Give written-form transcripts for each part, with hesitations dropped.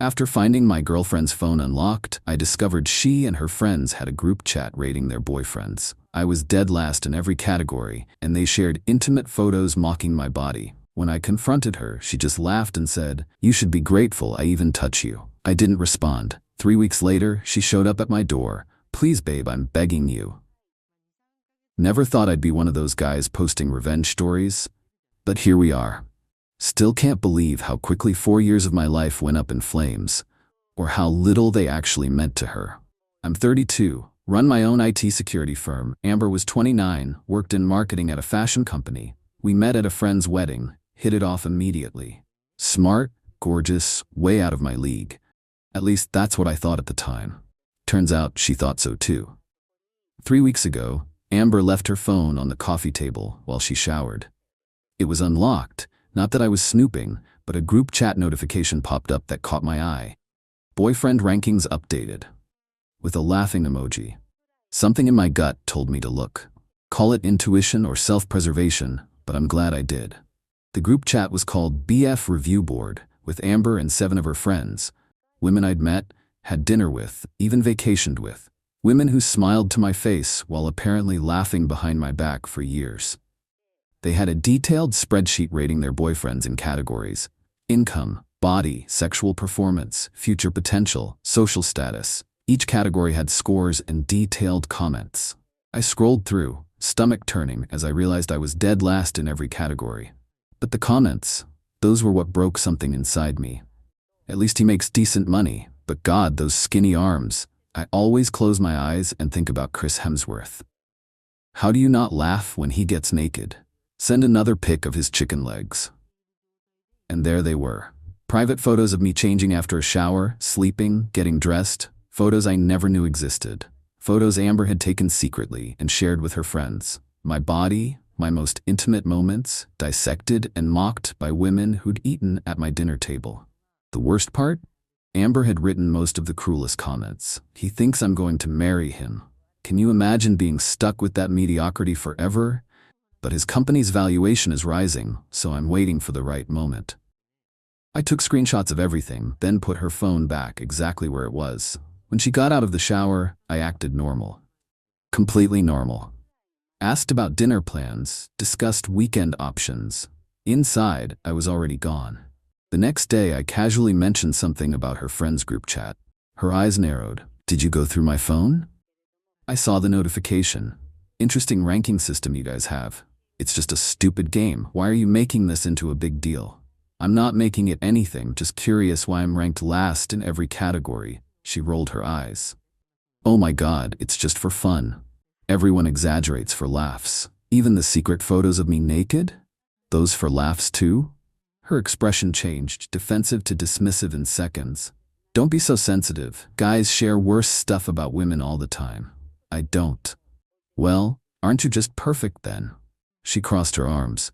After finding my girlfriend's phone unlocked, I discovered she and her friends had a group chat rating their boyfriends. I was dead last in every category, and they shared intimate photos mocking my body. When I confronted her, she just laughed and said, "You should be grateful I even touch you." I didn't respond. 3 weeks later, she showed up at my door. "Please, babe, I'm begging you." Never thought I'd be one of those guys posting revenge stories, but here we are. Still can't believe how quickly 4 years of my life went up in flames, or how little they actually meant to her. I'm 32, run my own IT security firm. Amber was 29, worked in marketing at a fashion company. We met at a friend's wedding, hit it off immediately. Smart, gorgeous, way out of my league. At least that's what I thought at the time. Turns out she thought so too. 3 weeks ago, Amber left her phone on the coffee table while she showered. It was unlocked. Not that I was snooping, but a group chat notification popped up that caught my eye. Boyfriend rankings updated. With a laughing emoji. Something in my gut told me to look. Call it intuition or self-preservation, but I'm glad I did. The group chat was called BF Review Board, with Amber and 7 of her friends. Women I'd met, had dinner with, even vacationed with. Women who smiled to my face while apparently laughing behind my back for years. They had a detailed spreadsheet rating their boyfriends in categories: income, body, sexual performance, future potential, social status. Each category had scores and detailed comments. I scrolled through, stomach turning, as I realized I was dead last in every category. But the comments, those were what broke something inside me. At least he makes decent money, but God, those skinny arms. I always close my eyes and think about Chris Hemsworth. How do you not laugh when he gets naked? Send another pic of his chicken legs. And there they were. Private photos of me changing after a shower, sleeping, getting dressed. Photos I never knew existed. Photos Amber had taken secretly and shared with her friends. My body, my most intimate moments, dissected and mocked by women who'd eaten at my dinner table. The worst part? Amber had written most of the cruelest comments. "He thinks I'm going to marry him. Can you imagine being stuck with that mediocrity forever? But his company's valuation is rising, so I'm waiting for the right moment." I took screenshots of everything, then put her phone back exactly where it was. When she got out of the shower, I acted normal. Completely normal. Asked about dinner plans, discussed weekend options. Inside, I was already gone. The next day, I casually mentioned something about her friends' group chat. Her eyes narrowed. "Did you go through my phone?" I saw the notification. "Interesting ranking system you guys have. It's just a stupid game. Why are you making this into a big deal?" "I'm not making it anything, just curious why I'm ranked last in every category." She rolled her eyes. "Oh my God, it's just for fun. Everyone exaggerates for laughs. Even the secret photos of me naked? Those for laughs too?" Her expression changed, defensive to dismissive in seconds. "Don't be so sensitive. Guys share worse stuff about women all the time." "I don't." "Well, aren't you just perfect then?" She crossed her arms.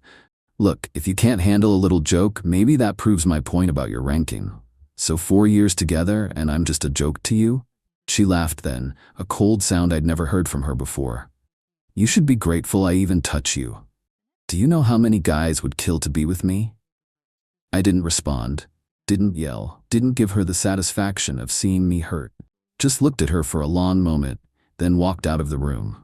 "Look, if you can't handle a little joke, maybe that proves my point about your ranking. So 4 years together and I'm just a joke to you?" She laughed then, a cold sound I'd never heard from her before. "You should be grateful I even touch you. Do you know how many guys would kill to be with me?" I didn't respond, didn't yell, didn't give her the satisfaction of seeing me hurt. Just looked at her for a long moment, then walked out of the room.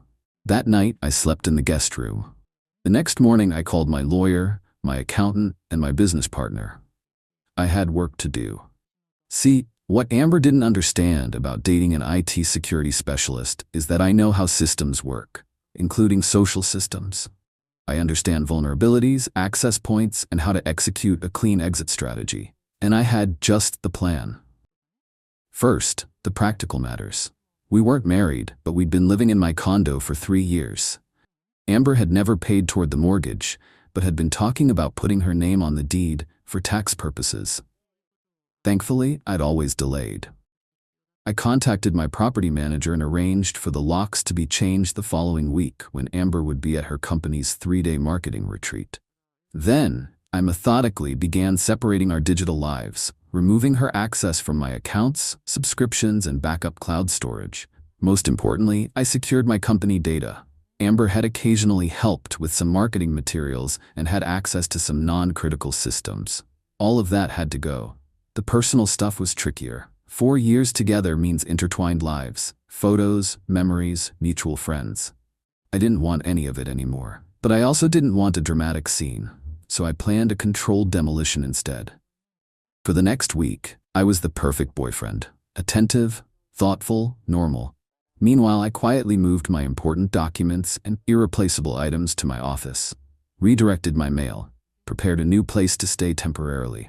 That night, I slept in the guest room. The next morning, I called my lawyer, my accountant, and my business partner. I had work to do. See, what Amber didn't understand about dating an IT security specialist is that I know how systems work, including social systems. I understand vulnerabilities, access points, and how to execute a clean exit strategy. And I had just the plan. First, the practical matters. We weren't married, but we'd been living in my condo for 3 years. Amber had never paid toward the mortgage, but had been talking about putting her name on the deed for tax purposes. Thankfully, I'd always delayed. I contacted my property manager and arranged for the locks to be changed the following week when Amber would be at her company's 3-day marketing retreat. Then, I methodically began separating our digital lives, removing her access from my accounts, subscriptions, and backup cloud storage. Most importantly, I secured my company data. Amber had occasionally helped with some marketing materials and had access to some non-critical systems. All of that had to go. The personal stuff was trickier. 4 years together means intertwined lives, photos, memories, mutual friends. I didn't want any of it anymore. But I also didn't want a dramatic scene, so I planned a controlled demolition instead. For the next week, I was the perfect boyfriend. Attentive, thoughtful, normal. Meanwhile, I quietly moved my important documents and irreplaceable items to my office, redirected my mail, prepared a new place to stay temporarily.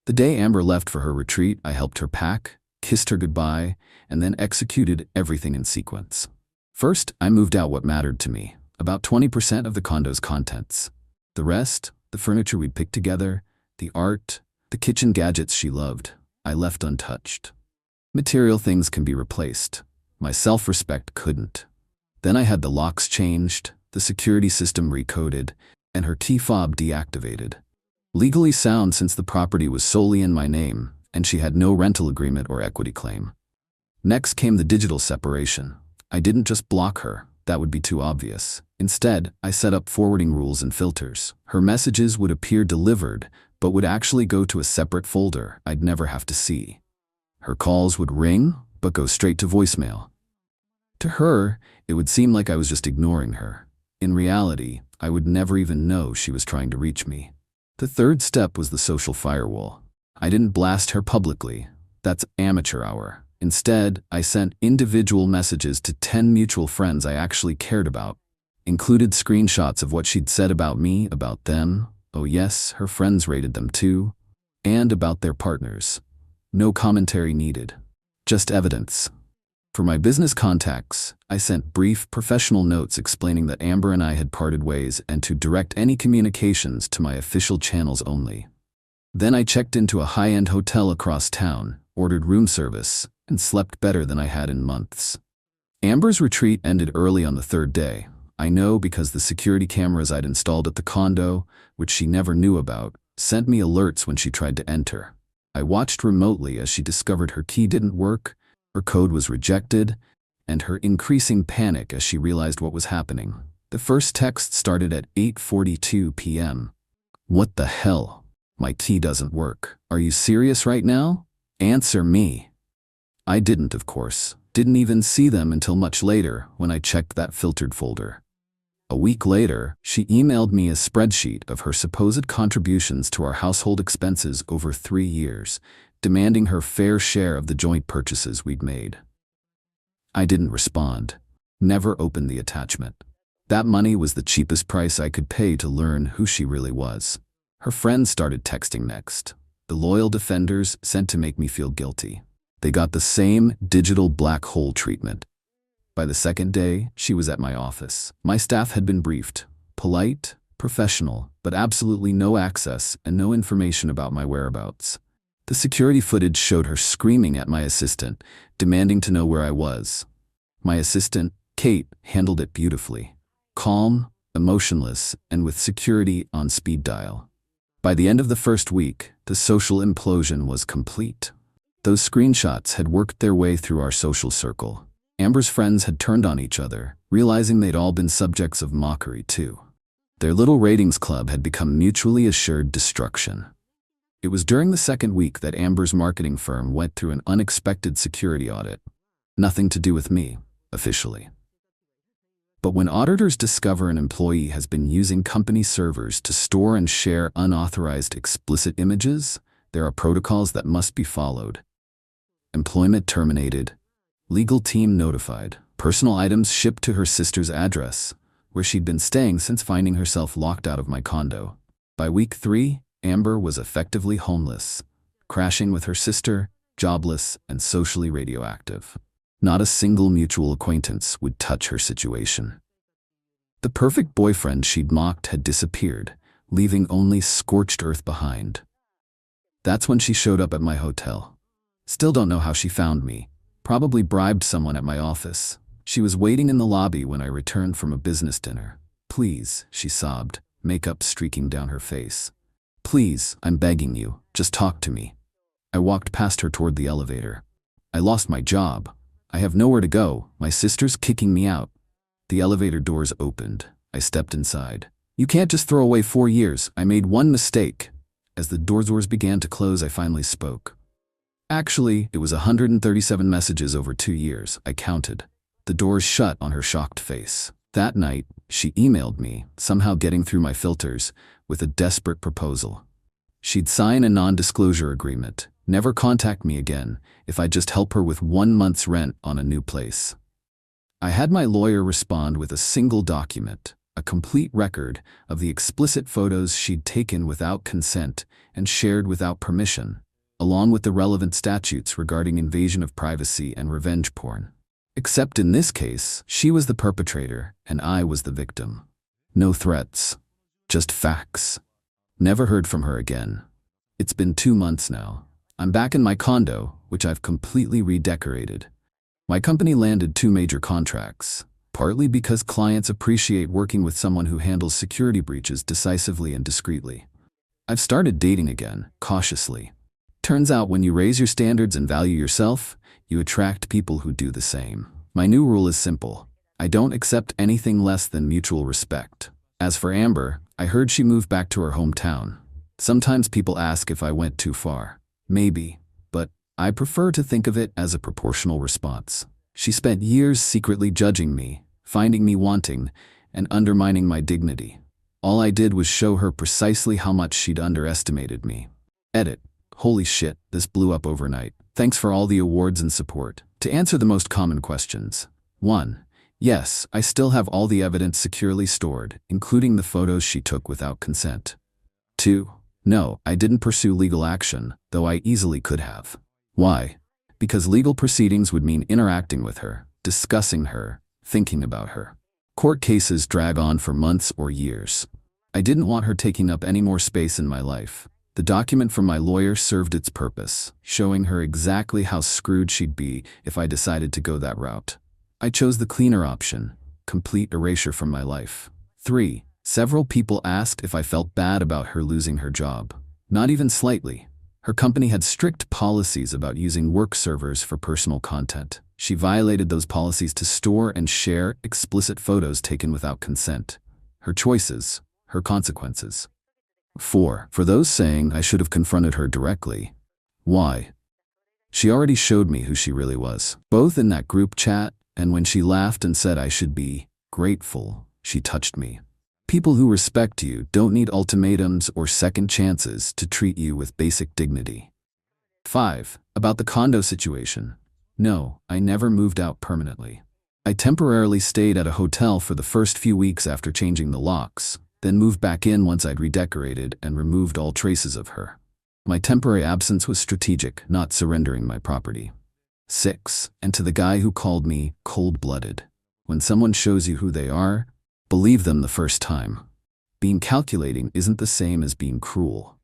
The day Amber left for her retreat, I helped her pack, kissed her goodbye, and then executed everything in sequence. First, I moved out what mattered to me, about 20% of the condo's contents. The rest, the furniture we'd picked together, the art, the kitchen gadgets she loved, I left untouched. Material things can be replaced. My self-respect couldn't. Then I had the locks changed, the security system recoded, and her key fob deactivated. Legally sound since the property was solely in my name, and she had no rental agreement or equity claim. Next came the digital separation. I didn't just block her. That would be too obvious. Instead, I set up forwarding rules and filters. Her messages would appear delivered, but would actually go to a separate folder I'd never have to see. Her calls would ring, but go straight to voicemail. To her, it would seem like I was just ignoring her. In reality, I would never even know she was trying to reach me. The third step was the social firewall. I didn't blast her publicly. That's amateur hour. Instead, I sent individual messages to 10 mutual friends I actually cared about. Included screenshots of what she'd said about me, about them. Oh yes, her friends rated them too. And about their partners. No commentary needed. Just evidence. For my business contacts, I sent brief professional notes explaining that Amber and I had parted ways and to direct any communications to my official channels only. Then I checked into a high-end hotel across town, ordered room service, and slept better than I had in months. Amber's retreat ended early on the third day. I know because the security cameras I'd installed at the condo, which she never knew about, sent me alerts when she tried to enter. I watched remotely as she discovered her key didn't work, her code was rejected, and her increasing panic as she realized what was happening. The first text started at 8:42 p.m. What the hell? My key doesn't work. Are you serious right now? Answer me. I didn't, of course. Didn't even see them until much later when I checked that filtered folder. A week later, she emailed me a spreadsheet of her supposed contributions to our household expenses over 3 years, demanding her fair share of the joint purchases we'd made. I didn't respond. Never opened the attachment. That money was the cheapest price I could pay to learn who she really was. Her friends started texting next. The loyal defenders sent to make me feel guilty. They got the same digital black hole treatment. By the second day, she was at my office. My staff had been briefed. Polite, professional, but absolutely no access and no information about my whereabouts. The security footage showed her screaming at my assistant, demanding to know where I was. My assistant, Kate, handled it beautifully. Calm, emotionless, and with security on speed dial. By the end of the first week, the social implosion was complete. Those screenshots had worked their way through our social circle. Amber's friends had turned on each other, realizing they'd all been subjects of mockery too. Their little ratings club had become mutually assured destruction. It was during the second week that Amber's marketing firm went through an unexpected security audit. Nothing to do with me, officially. But when auditors discover an employee has been using company servers to store and share unauthorized explicit images, there are protocols that must be followed. Employment terminated. Legal team notified. Personal items shipped to her sister's address, where she'd been staying since finding herself locked out of my condo. By week 3, Amber was effectively homeless, crashing with her sister, jobless, and socially radioactive. Not a single mutual acquaintance would touch her situation. The perfect boyfriend she'd mocked had disappeared, leaving only scorched earth behind. That's when she showed up at my hotel. Still don't know how she found me. Probably bribed someone at my office. She was waiting in the lobby when I returned from a business dinner. Please, she sobbed, makeup streaking down her face. Please, I'm begging you, just talk to me. I walked past her toward the elevator. I lost my job. I have nowhere to go. My sister's kicking me out. The elevator doors opened. I stepped inside. You can't just throw away 4 years. I made one mistake. As the doors began to close, I finally spoke. Actually, it was 137 messages over 2 years, I counted. The doors shut on her shocked face. That night, she emailed me, somehow getting through my filters, with a desperate proposal. She'd sign a non-disclosure agreement, never contact me again, if I'd just help her with 1 month's rent on a new place. I had my lawyer respond with a single document, a complete record of the explicit photos she'd taken without consent and shared without permission, along with the relevant statutes regarding invasion of privacy and revenge porn. Except in this case, she was the perpetrator and I was the victim. No threats, just facts. Never heard from her again. It's been 2 months now. I'm back in my condo, which I've completely redecorated. My company landed 2 major contracts, partly because clients appreciate working with someone who handles security breaches decisively and discreetly. I've started dating again, cautiously. Turns out when you raise your standards and value yourself, you attract people who do the same. My new rule is simple. I don't accept anything less than mutual respect. As for Amber, I heard she moved back to her hometown. Sometimes people ask if I went too far. Maybe, but I prefer to think of it as a proportional response. She spent years secretly judging me, finding me wanting, and undermining my dignity. All I did was show her precisely how much she'd underestimated me. Edit. Holy shit, this blew up overnight. Thanks for all the awards and support. To answer the most common questions. 1. Yes, I still have all the evidence securely stored, including the photos she took without consent. 2. No, I didn't pursue legal action, though I easily could have. Why? Because legal proceedings would mean interacting with her, discussing her, thinking about her. Court cases drag on for months or years. I didn't want her taking up any more space in my life. The document from my lawyer served its purpose, showing her exactly how screwed she'd be if I decided to go that route. I chose the cleaner option, complete erasure from my life. 3. Several people asked if I felt bad about her losing her job. Not even slightly. Her company had strict policies about using work servers for personal content. She violated those policies to store and share explicit photos taken without consent. Her choices, her consequences. 4. For those saying I should have confronted her directly. Why? She already showed me who she really was, both in that group chat and when she laughed and said I should be grateful she touched me. People who respect you don't need ultimatums or second chances to treat you with basic dignity. 5. About the condo situation. No, I never moved out permanently. I temporarily stayed at a hotel for the first few weeks after changing the locks, then moved back in once I'd redecorated and removed all traces of her. My temporary absence was strategic, not surrendering my property. 6. And to the guy who called me cold-blooded. When someone shows you who they are, believe them the first time. Being calculating isn't the same as being cruel.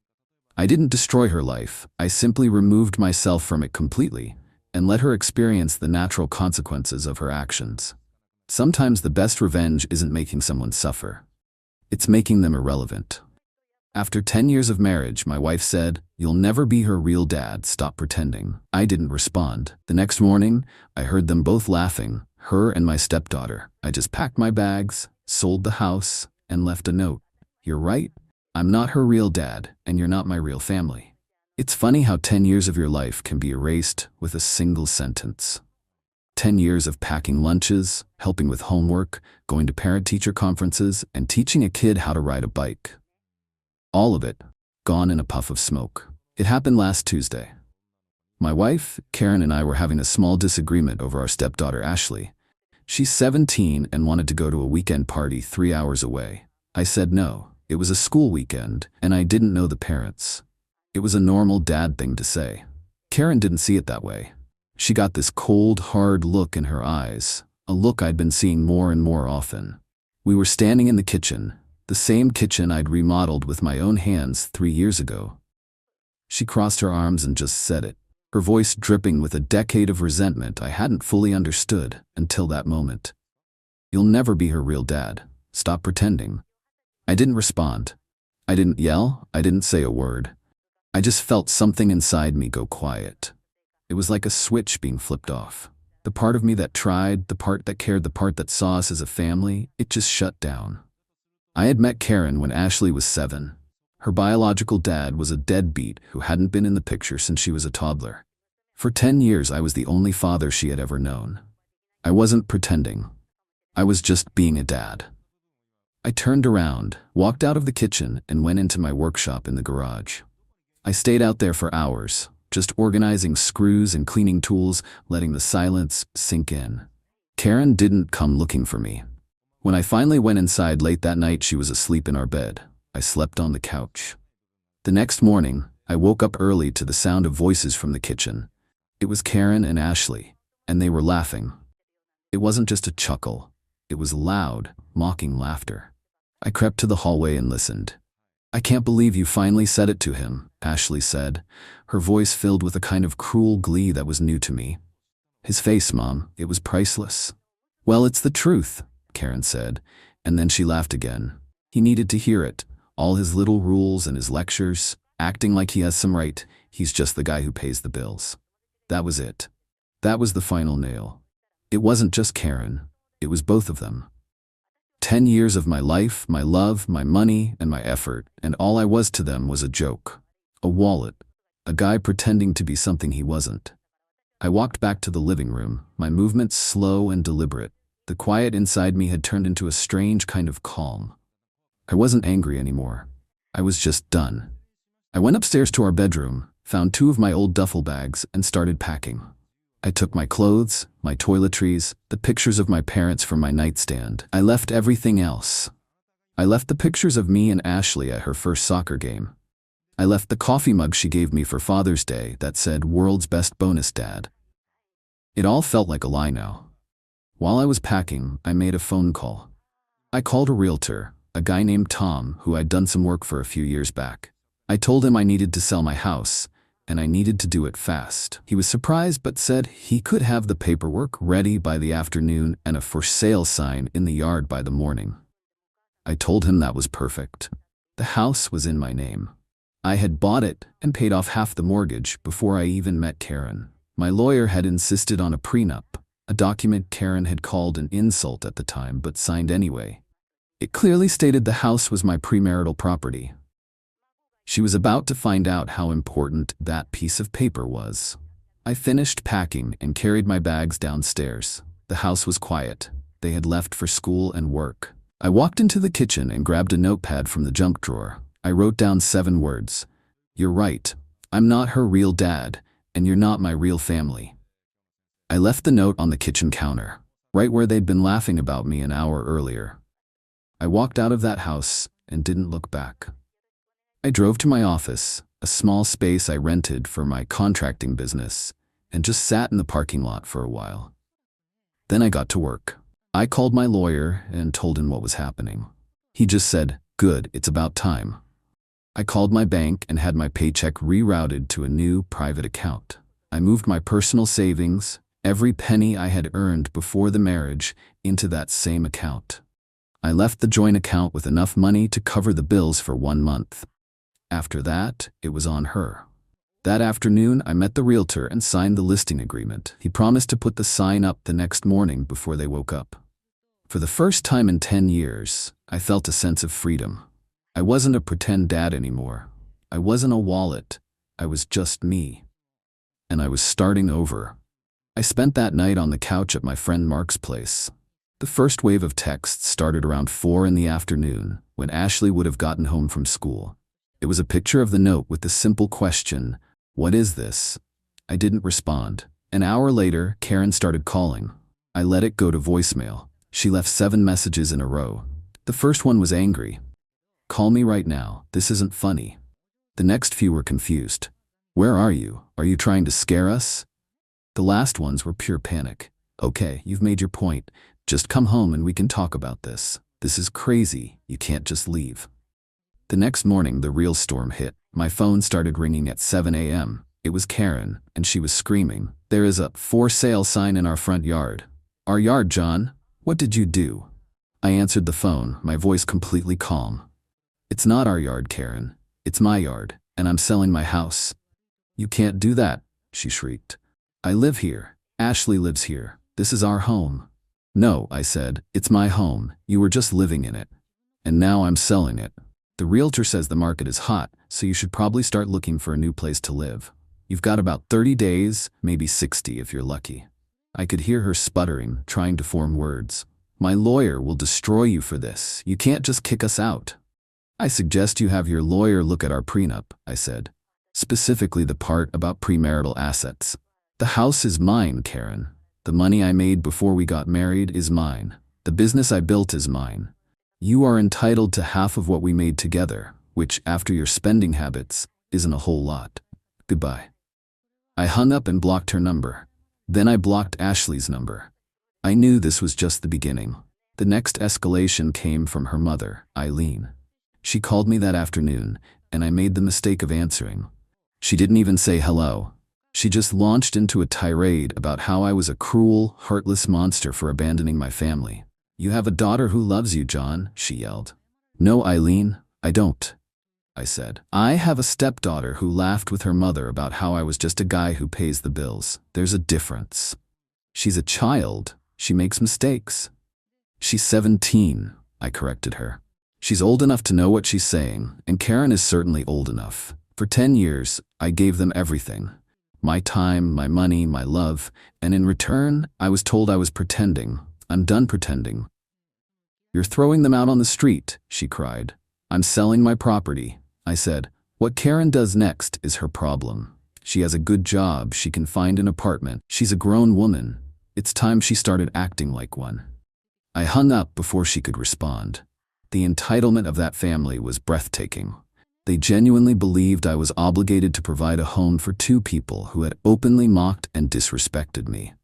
I didn't destroy her life, I simply removed myself from it completely and let her experience the natural consequences of her actions. Sometimes the best revenge isn't making someone suffer. It's making them irrelevant. After 10 years of marriage, my wife said, "You'll never be her real dad, stop pretending." I didn't respond. The next morning, I heard them both laughing, her and my stepdaughter. I just packed my bags, sold the house, and left a note. "You're right. I'm not her real dad, and you're not my real family." It's funny how 10 years of your life can be erased with a single sentence. 10 years of packing lunches, helping with homework, going to parent-teacher conferences, and teaching a kid how to ride a bike. All of it, gone in a puff of smoke. It happened last Tuesday. My wife, Karen, and I were having a small disagreement over our stepdaughter, Ashley. She's 17 and wanted to go to a weekend party 3 hours away. I said no. It was a school weekend, and I didn't know the parents. It was a normal dad thing to say. Karen didn't see it that way. She got this cold, hard look in her eyes, a look I'd been seeing more and more often. We were standing in the kitchen, the same kitchen I'd remodeled with my own hands 3 years ago. She crossed her arms and just said it, her voice dripping with a decade of resentment I hadn't fully understood until that moment. "You'll never be her real dad. Stop pretending." I didn't respond. I didn't yell. I didn't say a word. I just felt something inside me go quiet. It was like a switch being flipped off. The part of me that tried, the part that cared, the part that saw us as a family, it just shut down. I had met Karen when Ashley was 7. Her biological dad was a deadbeat who hadn't been in the picture since she was a toddler. For 10 years, I was the only father she had ever known. I wasn't pretending. I was just being a dad. I turned around, walked out of the kitchen, and went into my workshop in the garage. I stayed out there for hours, just organizing screws and cleaning tools, letting the silence sink in. Karen didn't come looking for me. When I finally went inside late that night, she was asleep in our bed. I slept on the couch. The next morning, I woke up early to the sound of voices from the kitchen. It was Karen and Ashley, and they were laughing. It wasn't just a chuckle. It was loud, mocking laughter. I crept to the hallway and listened. "I can't believe you finally said it to him," Ashley said, her voice filled with a kind of cruel glee that was new to me. "His face, Mom, it was priceless." "Well, it's the truth," Karen said, and then she laughed again. "He needed to hear it, all his little rules and his lectures, acting like he has some right. He's just the guy who pays the bills." That was it. That was the final nail. It wasn't just Karen. It was both of them. 10 years of my life, my love, my money, and my effort, and all I was to them was a joke. A wallet. A guy pretending to be something he wasn't. I walked back to the living room, my movements slow and deliberate. The quiet inside me had turned into a strange kind of calm. I wasn't angry anymore. I was just done. I went upstairs to our bedroom, found 2 of my old duffel bags, and started packing. I took my clothes, my toiletries, the pictures of my parents from my nightstand. I left everything else. I left the pictures of me and Ashley at her first soccer game. I left the coffee mug she gave me for Father's Day that said "World's Best Bonus Dad." It all felt like a lie now. While I was packing, I made a phone call. I called a realtor, a guy named Tom who I'd done some work for a few years back. I told him I needed to sell my house, and I needed to do it fast. He was surprised but said he could have the paperwork ready by the afternoon and a for sale sign in the yard by the morning. I told him that was perfect. The house was in my name. I had bought it and paid off half the mortgage before I even met Karen. My lawyer had insisted on a prenup, a document Karen had called an insult at the time but signed anyway. It clearly stated the house was my premarital property. She was about to find out how important that piece of paper was. I finished packing and carried my bags downstairs. The house was quiet. They had left for school and work. I walked into the kitchen and grabbed a notepad from the junk drawer. I wrote down 7 words. "You're right. I'm not her real dad, and you're not my real family." I left the note on the kitchen counter, right where they'd been laughing about me an hour earlier. I walked out of that house and didn't look back. I drove to my office, a small space I rented for my contracting business, and just sat in the parking lot for a while. Then I got to work. I called my lawyer and told him what was happening. He just said, "Good, it's about time." I called my bank and had my paycheck rerouted to a new private account. I moved my personal savings, every penny I had earned before the marriage, into that same account. I left the joint account with enough money to cover the bills for 1 month. After that, it was on her. That afternoon, I met the realtor and signed the listing agreement. He promised to put the sign up the next morning before they woke up. For the first time in 10 years, I felt a sense of freedom. I wasn't a pretend dad anymore. I wasn't a wallet. I was just me. And I was starting over. I spent that night on the couch at my friend Mark's place. The first wave of texts started around 4 in the afternoon, when Ashley would have gotten home from school. It was a picture of the note with the simple question, "What is this?" I didn't respond. An hour later, Karen started calling. I let it go to voicemail. She left 7 messages in a row. The first one was angry. "Call me right now. This isn't funny." The next few were confused. "Where are you? Are you trying to scare us?" The last ones were pure panic. "Okay, you've made your point. Just come home and we can talk about this. This is crazy. You can't just leave." The next morning, the real storm hit. My phone started ringing at 7 a.m. It was Karen, and she was screaming, "There is a for sale sign in our front yard." "Our yard, John? What did you do?" I answered the phone, my voice completely calm. "It's not our yard, Karen. It's my yard, and I'm selling my house." "You can't do that," she shrieked. "I live here. Ashley lives here. This is our home." "No," I said, "it's my home. You were just living in it. And now I'm selling it. The realtor says the market is hot, so you should probably start looking for a new place to live. You've got about 30 days, maybe 60 if you're lucky. I could hear her sputtering, trying to form words. My lawyer will destroy you for this. You can't just kick us out. I suggest you have your lawyer look at our prenup, I said. Specifically the part about premarital assets. The house is mine, Karen. The money I made before we got married is mine. The business I built is mine. You are entitled to half of what we made together, which, after your spending habits, isn't a whole lot. Goodbye. I hung up and blocked her number. Then I blocked Ashley's number. I knew this was just the beginning. The next escalation came from her mother, Eileen. She called me that afternoon, and I made the mistake of answering. She didn't even say hello. She just launched into a tirade about how I was a cruel, heartless monster for abandoning my family. You have a daughter who loves you, John, she yelled. No, Eileen, I don't, I said. I have a stepdaughter who laughed with her mother about how I was just a guy who pays the bills. There's a difference. She's a child. She makes mistakes. She's 17, I corrected her. She's old enough to know what she's saying, and Karen is certainly old enough. For 10 years, I gave them everything. My time, my money, my love, and in return, I was told I was pretending. I'm done pretending. You're throwing them out on the street, she cried. I'm selling my property, I said. What Karen does next is her problem. She has a good job, she can find an apartment. She's a grown woman. It's time she started acting like one. I hung up before she could respond. The entitlement of that family was breathtaking. They genuinely believed I was obligated to provide a home for two people who had openly mocked and disrespected me.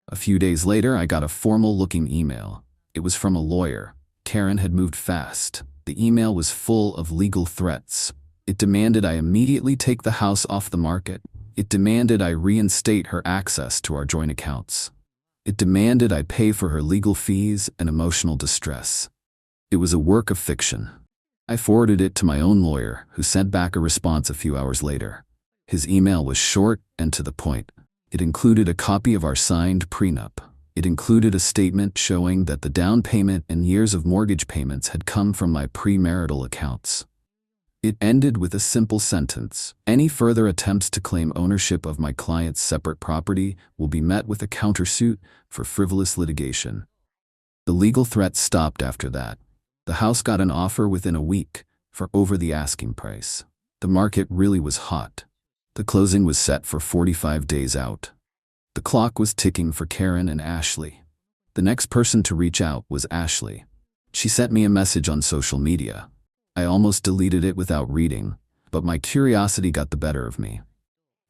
A few days later, I got a formal-looking email. It was from a lawyer. Karen had moved fast. The email was full of legal threats. It demanded I immediately take the house off the market. It demanded I reinstate her access to our joint accounts. It demanded I pay for her legal fees and emotional distress. It was a work of fiction. I forwarded it to my own lawyer, who sent back a response a few hours later. His email was short and to the point. It included a copy of our signed prenup. It included a statement showing that the down payment and years of mortgage payments had come from my premarital accounts. It ended with a simple sentence. Any further attempts to claim ownership of my client's separate property will be met with a countersuit for frivolous litigation. The legal threats stopped after that. The house got an offer within a week for over the asking price. The market really was hot. The closing was set for 45 days out. The clock was ticking for Karen and Ashley. The next person to reach out was Ashley. She sent me a message on social media. I almost deleted it without reading, but my curiosity got the better of me.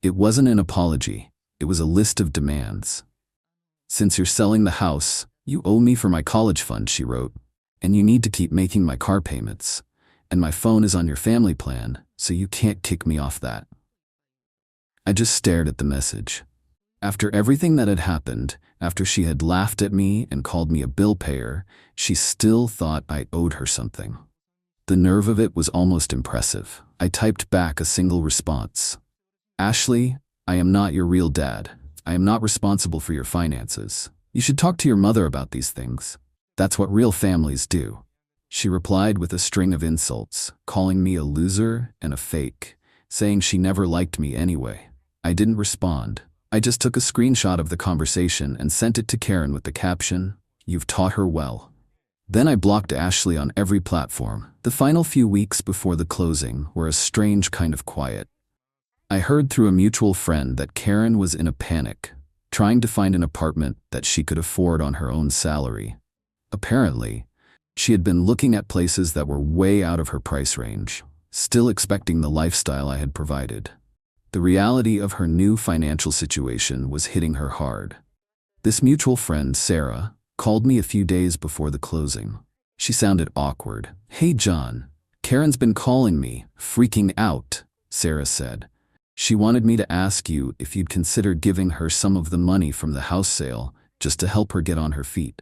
It wasn't an apology. It was a list of demands. Since you're selling the house, you owe me for my college fund, she wrote. And you need to keep making my car payments. And my phone is on your family plan, so you can't kick me off that. I just stared at the message. After everything that had happened, after she had laughed at me and called me a bill payer, she still thought I owed her something. The nerve of it was almost impressive. I typed back a single response. Ashley, I am not your real dad. I am not responsible for your finances. You should talk to your mother about these things. That's what real families do. She replied with a string of insults, calling me a loser and a fake, saying she never liked me anyway. I didn't respond. I just took a screenshot of the conversation and sent it to Karen with the caption, "You've taught her well." Then I blocked Ashley on every platform. The final few weeks before the closing were a strange kind of quiet. I heard through a mutual friend that Karen was in a panic, trying to find an apartment that she could afford on her own salary. Apparently, she had been looking at places that were way out of her price range, still expecting the lifestyle I had provided. The reality of her new financial situation was hitting her hard. This mutual friend, Sarah, called me a few days before the closing. She sounded awkward. "Hey, John, Karen's been calling me, freaking out," Sarah said. "She wanted me to ask you if you'd consider giving her some of the money from the house sale just to help her get on her feet."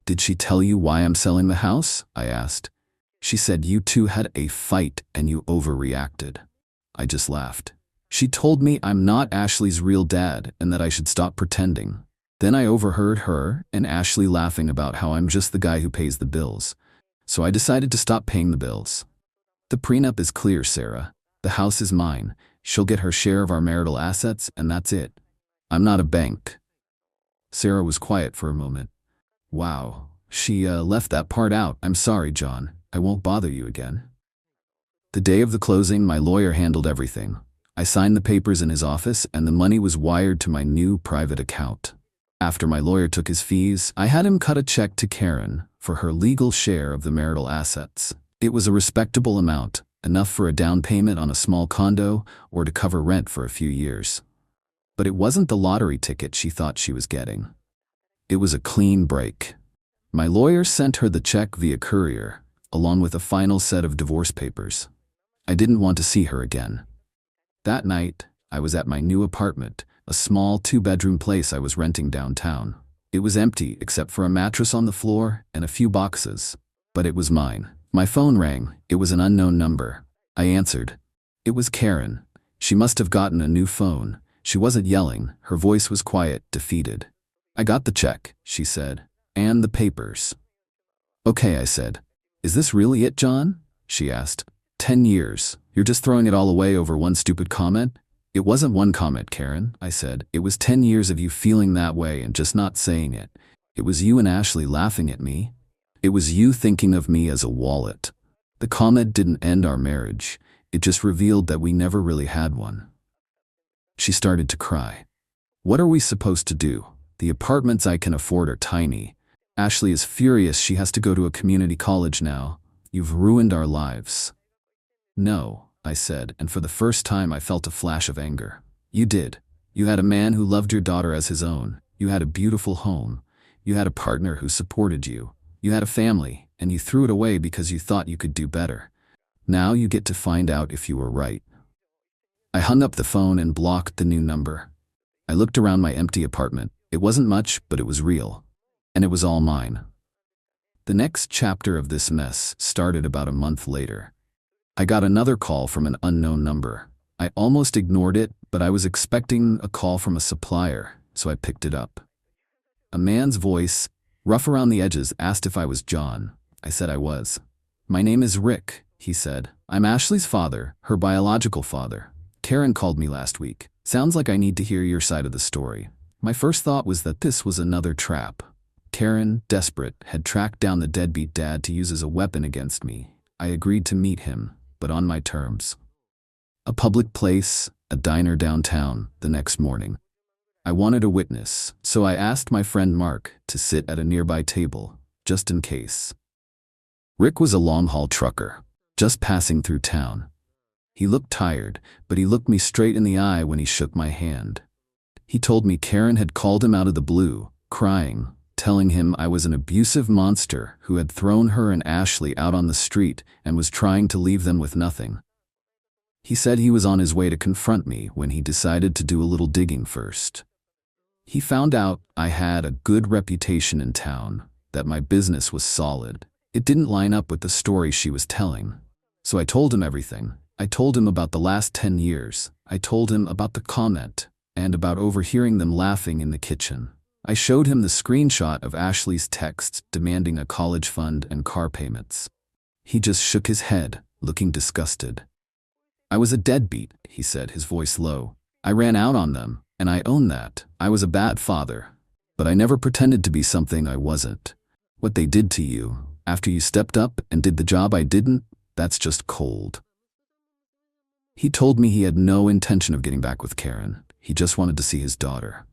"Did she tell you why I'm selling the house?" I asked. "She said you two had a fight and you overreacted." I just laughed. "She told me I'm not Ashley's real dad and that I should stop pretending." Then I overheard her and Ashley laughing about how I'm just the guy who pays the bills. So I decided to stop paying the bills. "The prenup is clear, Sarah. The house is mine, She'll get her share of our marital assets, and that's it. I'm not a bank." Sarah was quiet for a moment. "Wow, she left that part out. I'm sorry, John. I won't bother you again." The day of the closing, my lawyer handled everything. I signed the papers in his office, and the money was wired to my new private account. After my lawyer took his fees, I had him cut a check to Karen for her legal share of the marital assets. It was a respectable amount, enough for a down payment on a small condo or to cover rent for a few years. But it wasn't the lottery ticket she thought she was getting. It was a clean break. My lawyer sent her the check via courier, along with a final set of divorce papers. I didn't want to see her again. That night, I was at my new apartment, a small 2-bedroom place I was renting downtown. It was empty except for a mattress on the floor and a few boxes, but it was mine. My phone rang. It was an unknown number. I answered. It was Karen. She must have gotten a new phone. She wasn't yelling. Her voice was quiet, defeated. "I got the check," she said, "and the papers." "Okay," I said. "Is this really it, John?" she asked. 10 years. You're just throwing it all away over one stupid comment?" "It wasn't one comment, Karen," I said. "It was 10 years of you feeling that way and just not saying it. It was you and Ashley laughing at me. It was you thinking of me as a wallet. The comment didn't end our marriage. It just revealed that we never really had one." She started to cry. "What are we supposed to do? The apartments I can afford are tiny. Ashley is furious she has to go to a community college now. You've ruined our lives." "No," I said, and for the first time I felt a flash of anger. "You did. You had a man who loved your daughter as his own. You had a beautiful home. You had a partner who supported you. You had a family, and you threw it away because you thought you could do better. Now you get to find out if you were right." I hung up the phone and blocked the new number. I looked around my empty apartment. It wasn't much, but it was real. And it was all mine. The next chapter of this mess started about a month later. I got another call from an unknown number. I almost ignored it, but I was expecting a call from a supplier, so I picked it up. A man's voice, rough around the edges, asked if I was John. I said I was. "My name is Rick," he said. "I'm Ashley's father, her biological father. Karen called me last week. Sounds like I need to hear your side of the story." My first thought was that this was another trap. Karen, desperate, had tracked down the deadbeat dad to use as a weapon against me. I agreed to meet him, but on my terms. A public place, a diner downtown, the next morning. I wanted a witness, so I asked my friend Mark to sit at a nearby table, just in case. Rick was a long-haul trucker, just passing through town. He looked tired, but he looked me straight in the eye when he shook my hand. He told me Karen had called him out of the blue, crying, telling him I was an abusive monster who had thrown her and Ashley out on the street and was trying to leave them with nothing. He said he was on his way to confront me when he decided to do a little digging first. He found out I had a good reputation in town, that my business was solid. It didn't line up with the story she was telling. So I told him everything. I told him about the last 10 years. I told him about the comment and about overhearing them laughing in the kitchen. I showed him the screenshot of Ashley's texts demanding a college fund and car payments. He just shook his head, looking disgusted. "I was a deadbeat," he said, his voice low. "I ran out on them, and I own that. I was a bad father. But I never pretended to be something I wasn't. What they did to you, after you stepped up and did the job I didn't, that's just cold." He told me he had no intention of getting back with Karen. He just wanted to see his daughter.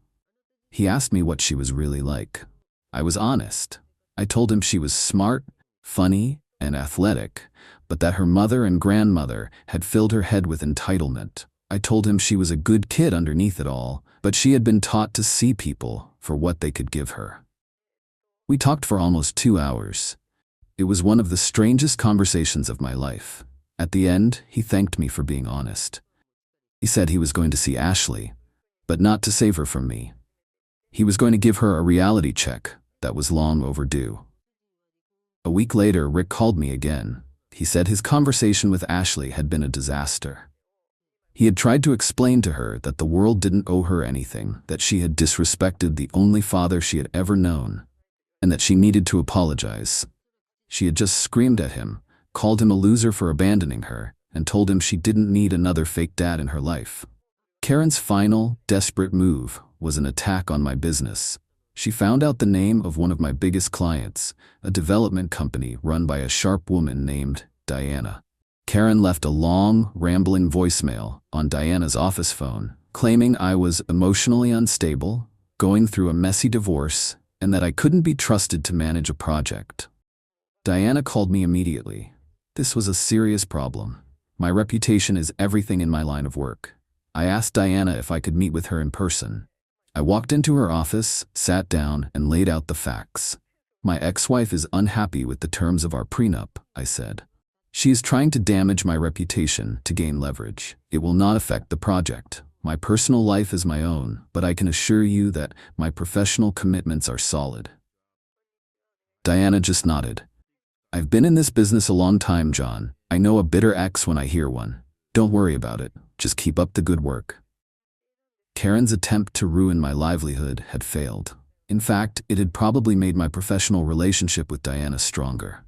He asked me what she was really like. I was honest. I told him she was smart, funny, and athletic, but that her mother and grandmother had filled her head with entitlement. I told him she was a good kid underneath it all, but she had been taught to see people for what they could give her. We talked for almost 2 hours. It was one of the strangest conversations of my life. At the end, he thanked me for being honest. He said he was going to see Ashley, but not to save her from me. He was going to give her a reality check that was long overdue. A week later, Rick called me again. He said his conversation with Ashley had been a disaster. He had tried to explain to her that the world didn't owe her anything, that she had disrespected the only father she had ever known, and that she needed to apologize. She had just screamed at him, called him a loser for abandoning her, and told him she didn't need another fake dad in her life. Karen's final, desperate move was an attack on my business. She found out the name of one of my biggest clients, a development company run by a sharp woman named Diana. Karen left a long, rambling voicemail on Diana's office phone, claiming I was emotionally unstable, going through a messy divorce, and that I couldn't be trusted to manage a project. Diana called me immediately. This was a serious problem. My reputation is everything in my line of work. I asked Diana if I could meet with her in person. I walked into her office, sat down, and laid out the facts. My ex-wife is unhappy with the terms of our prenup, I said. She is trying to damage my reputation to gain leverage. It will not affect the project. My personal life is my own, but I can assure you that my professional commitments are solid. Diana just nodded. I've been in this business a long time, John. I know a bitter ex when I hear one. Don't worry about it. Just keep up the good work. Karen's attempt to ruin my livelihood had failed. In fact, it had probably made my professional relationship with Diana stronger.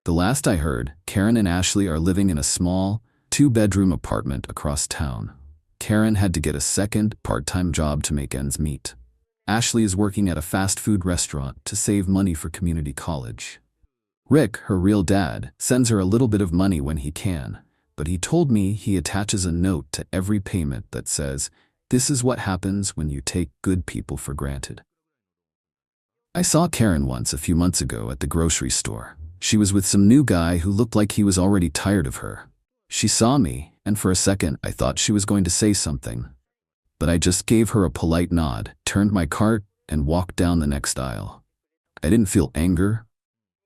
The last I heard, Karen and Ashley are living in a small, 2-bedroom apartment across town. Karen had to get a second, part-time job to make ends meet. Ashley is working at a fast food restaurant to save money for community college. Rick, her real dad, sends her a little bit of money when he can, but he told me he attaches a note to every payment that says, "This is what happens when you take good people for granted." I saw Karen once a few months ago at the grocery store. She was with some new guy who looked like he was already tired of her. She saw me, and for a second I thought she was going to say something. But I just gave her a polite nod, turned my cart, and walked down the next aisle. I didn't feel anger.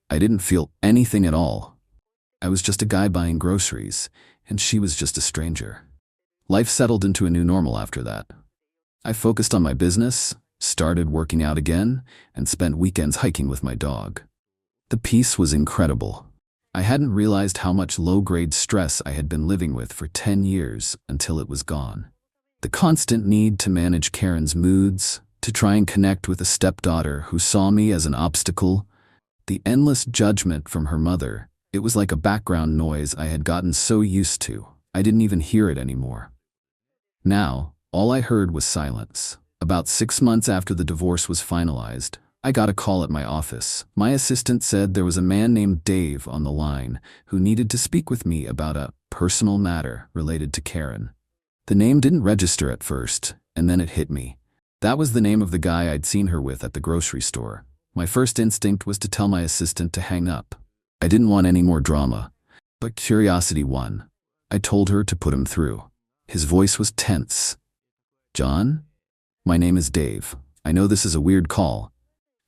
I didn't feel anything at all. I was just a guy buying groceries, and she was just a stranger. Life settled into a new normal after that. I focused on my business, started working out again, and spent weekends hiking with my dog. The peace was incredible. I hadn't realized how much low-grade stress I had been living with for 10 years until it was gone. The constant need to manage Karen's moods, to try and connect with a stepdaughter who saw me as an obstacle, the endless judgment from her mother, it was like a background noise I had gotten so used to, I didn't even hear it anymore. Now, all I heard was silence. About 6 months after the divorce was finalized, I got a call at my office. My assistant said there was a man named Dave on the line who needed to speak with me about a personal matter related to Karen. The name didn't register at first, and then it hit me. That was the name of the guy I'd seen her with at the grocery store. My first instinct was to tell my assistant to hang up. I didn't want any more drama, but curiosity won. I told her to put him through. His voice was tense. "John? My name is Dave. I know this is a weird call.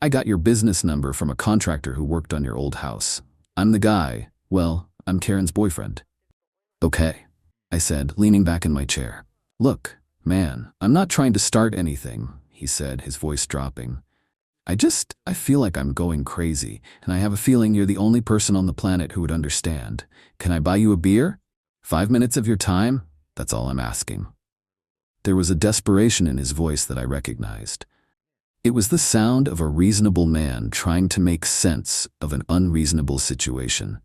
I got your business number from a contractor who worked on your old house. I'm the guy. Well, I'm Karen's boyfriend." "Okay," I said, leaning back in my chair. "Look, man, I'm not trying to start anything," he said, his voice dropping. I feel like I'm going crazy, and I have a feeling you're the only person on the planet who would understand. Can I buy you a beer? 5 minutes of your time? That's all I'm asking." There was a desperation in his voice that I recognized. It was the sound of a reasonable man trying to make sense of an unreasonable situation.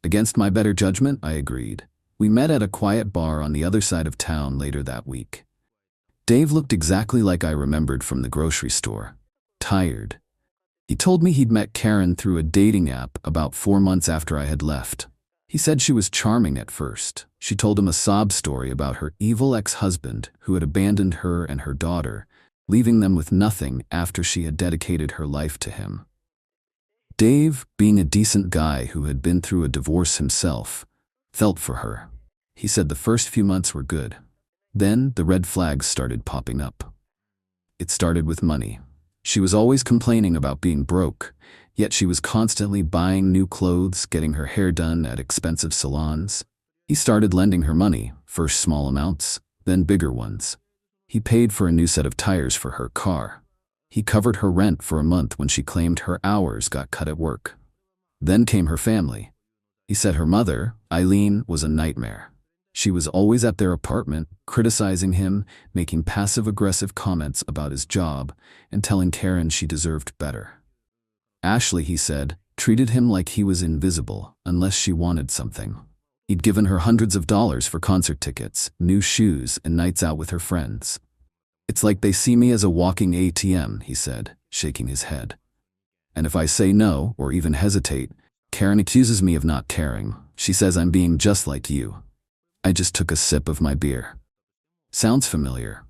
Against my better judgment, I agreed. We met at a quiet bar on the other side of town later that week. Dave looked exactly like I remembered from the grocery store. Tired. He told me he'd met Karen through a dating app about 4 months after I had left. He said she was charming at first. She told him a sob story about her evil ex-husband who had abandoned her and her daughter, leaving them with nothing after she had dedicated her life to him. Dave, being a decent guy who had been through a divorce himself, felt for her. He said the first few months were good. Then the red flags started popping up. It started with money. She was always complaining about being broke, yet she was constantly buying new clothes, getting her hair done at expensive salons. He started lending her money, first small amounts, then bigger ones. He paid for a new set of tires for her car. He covered her rent for a month when she claimed her hours got cut at work. Then came her family. He said her mother, Eileen, was a nightmare. She was always at their apartment, criticizing him, making passive-aggressive comments about his job, and telling Karen she deserved better. Ashley, he said, treated him like he was invisible unless she wanted something. He'd given her hundreds of dollars for concert tickets, new shoes, and nights out with her friends. It's like they see me as a walking ATM, he said, shaking his head. And if I say no, or even hesitate, Karen accuses me of not caring. She says I'm being just like you. I just took a sip of my beer. Sounds familiar.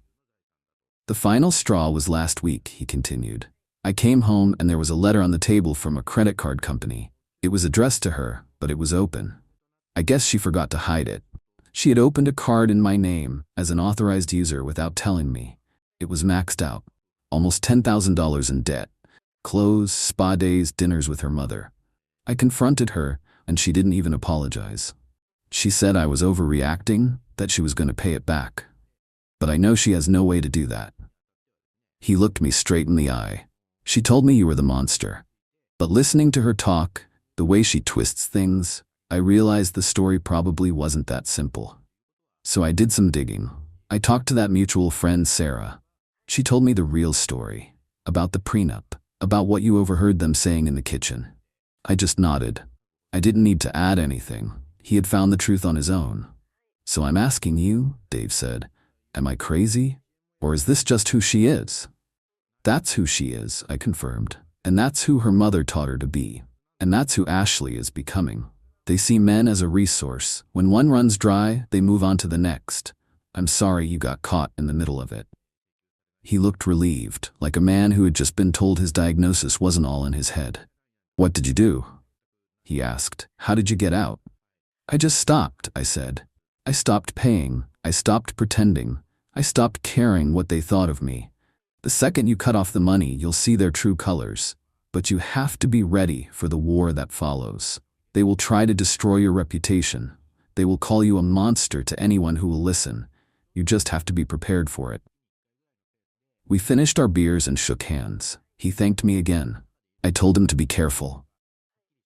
The final straw was last week, he continued. I came home and there was a letter on the table from a credit card company. It was addressed to her, but it was open. I guess she forgot to hide it. She had opened a card in my name as an authorized user without telling me. It was maxed out. Almost $10,000 in debt. Clothes, spa days, dinners with her mother. I confronted her, and she didn't even apologize. She said I was overreacting, that she was going to pay it back. But I know she has no way to do that. He looked me straight in the eye. She told me you were the monster. But listening to her talk, the way she twists things, I realized the story probably wasn't that simple. So I did some digging. I talked to that mutual friend, Sarah. She told me the real story, about the prenup, about what you overheard them saying in the kitchen. I just nodded. I didn't need to add anything. He had found the truth on his own. So I'm asking you, Dave said, am I crazy? Or is this just who she is? That's who she is, I confirmed. And that's who her mother taught her to be. And that's who Ashley is becoming. They see men as a resource. When one runs dry, they move on to the next. I'm sorry you got caught in the middle of it. He looked relieved, like a man who had just been told his diagnosis wasn't all in his head. What did you do? He asked. How did you get out? I just stopped, I said. I stopped paying. I stopped pretending. I stopped caring what they thought of me. The second you cut off the money, you'll see their true colors. But you have to be ready for the war that follows. They will try to destroy your reputation. They will call you a monster to anyone who will listen. You just have to be prepared for it. We finished our beers and shook hands. He thanked me again. I told him to be careful.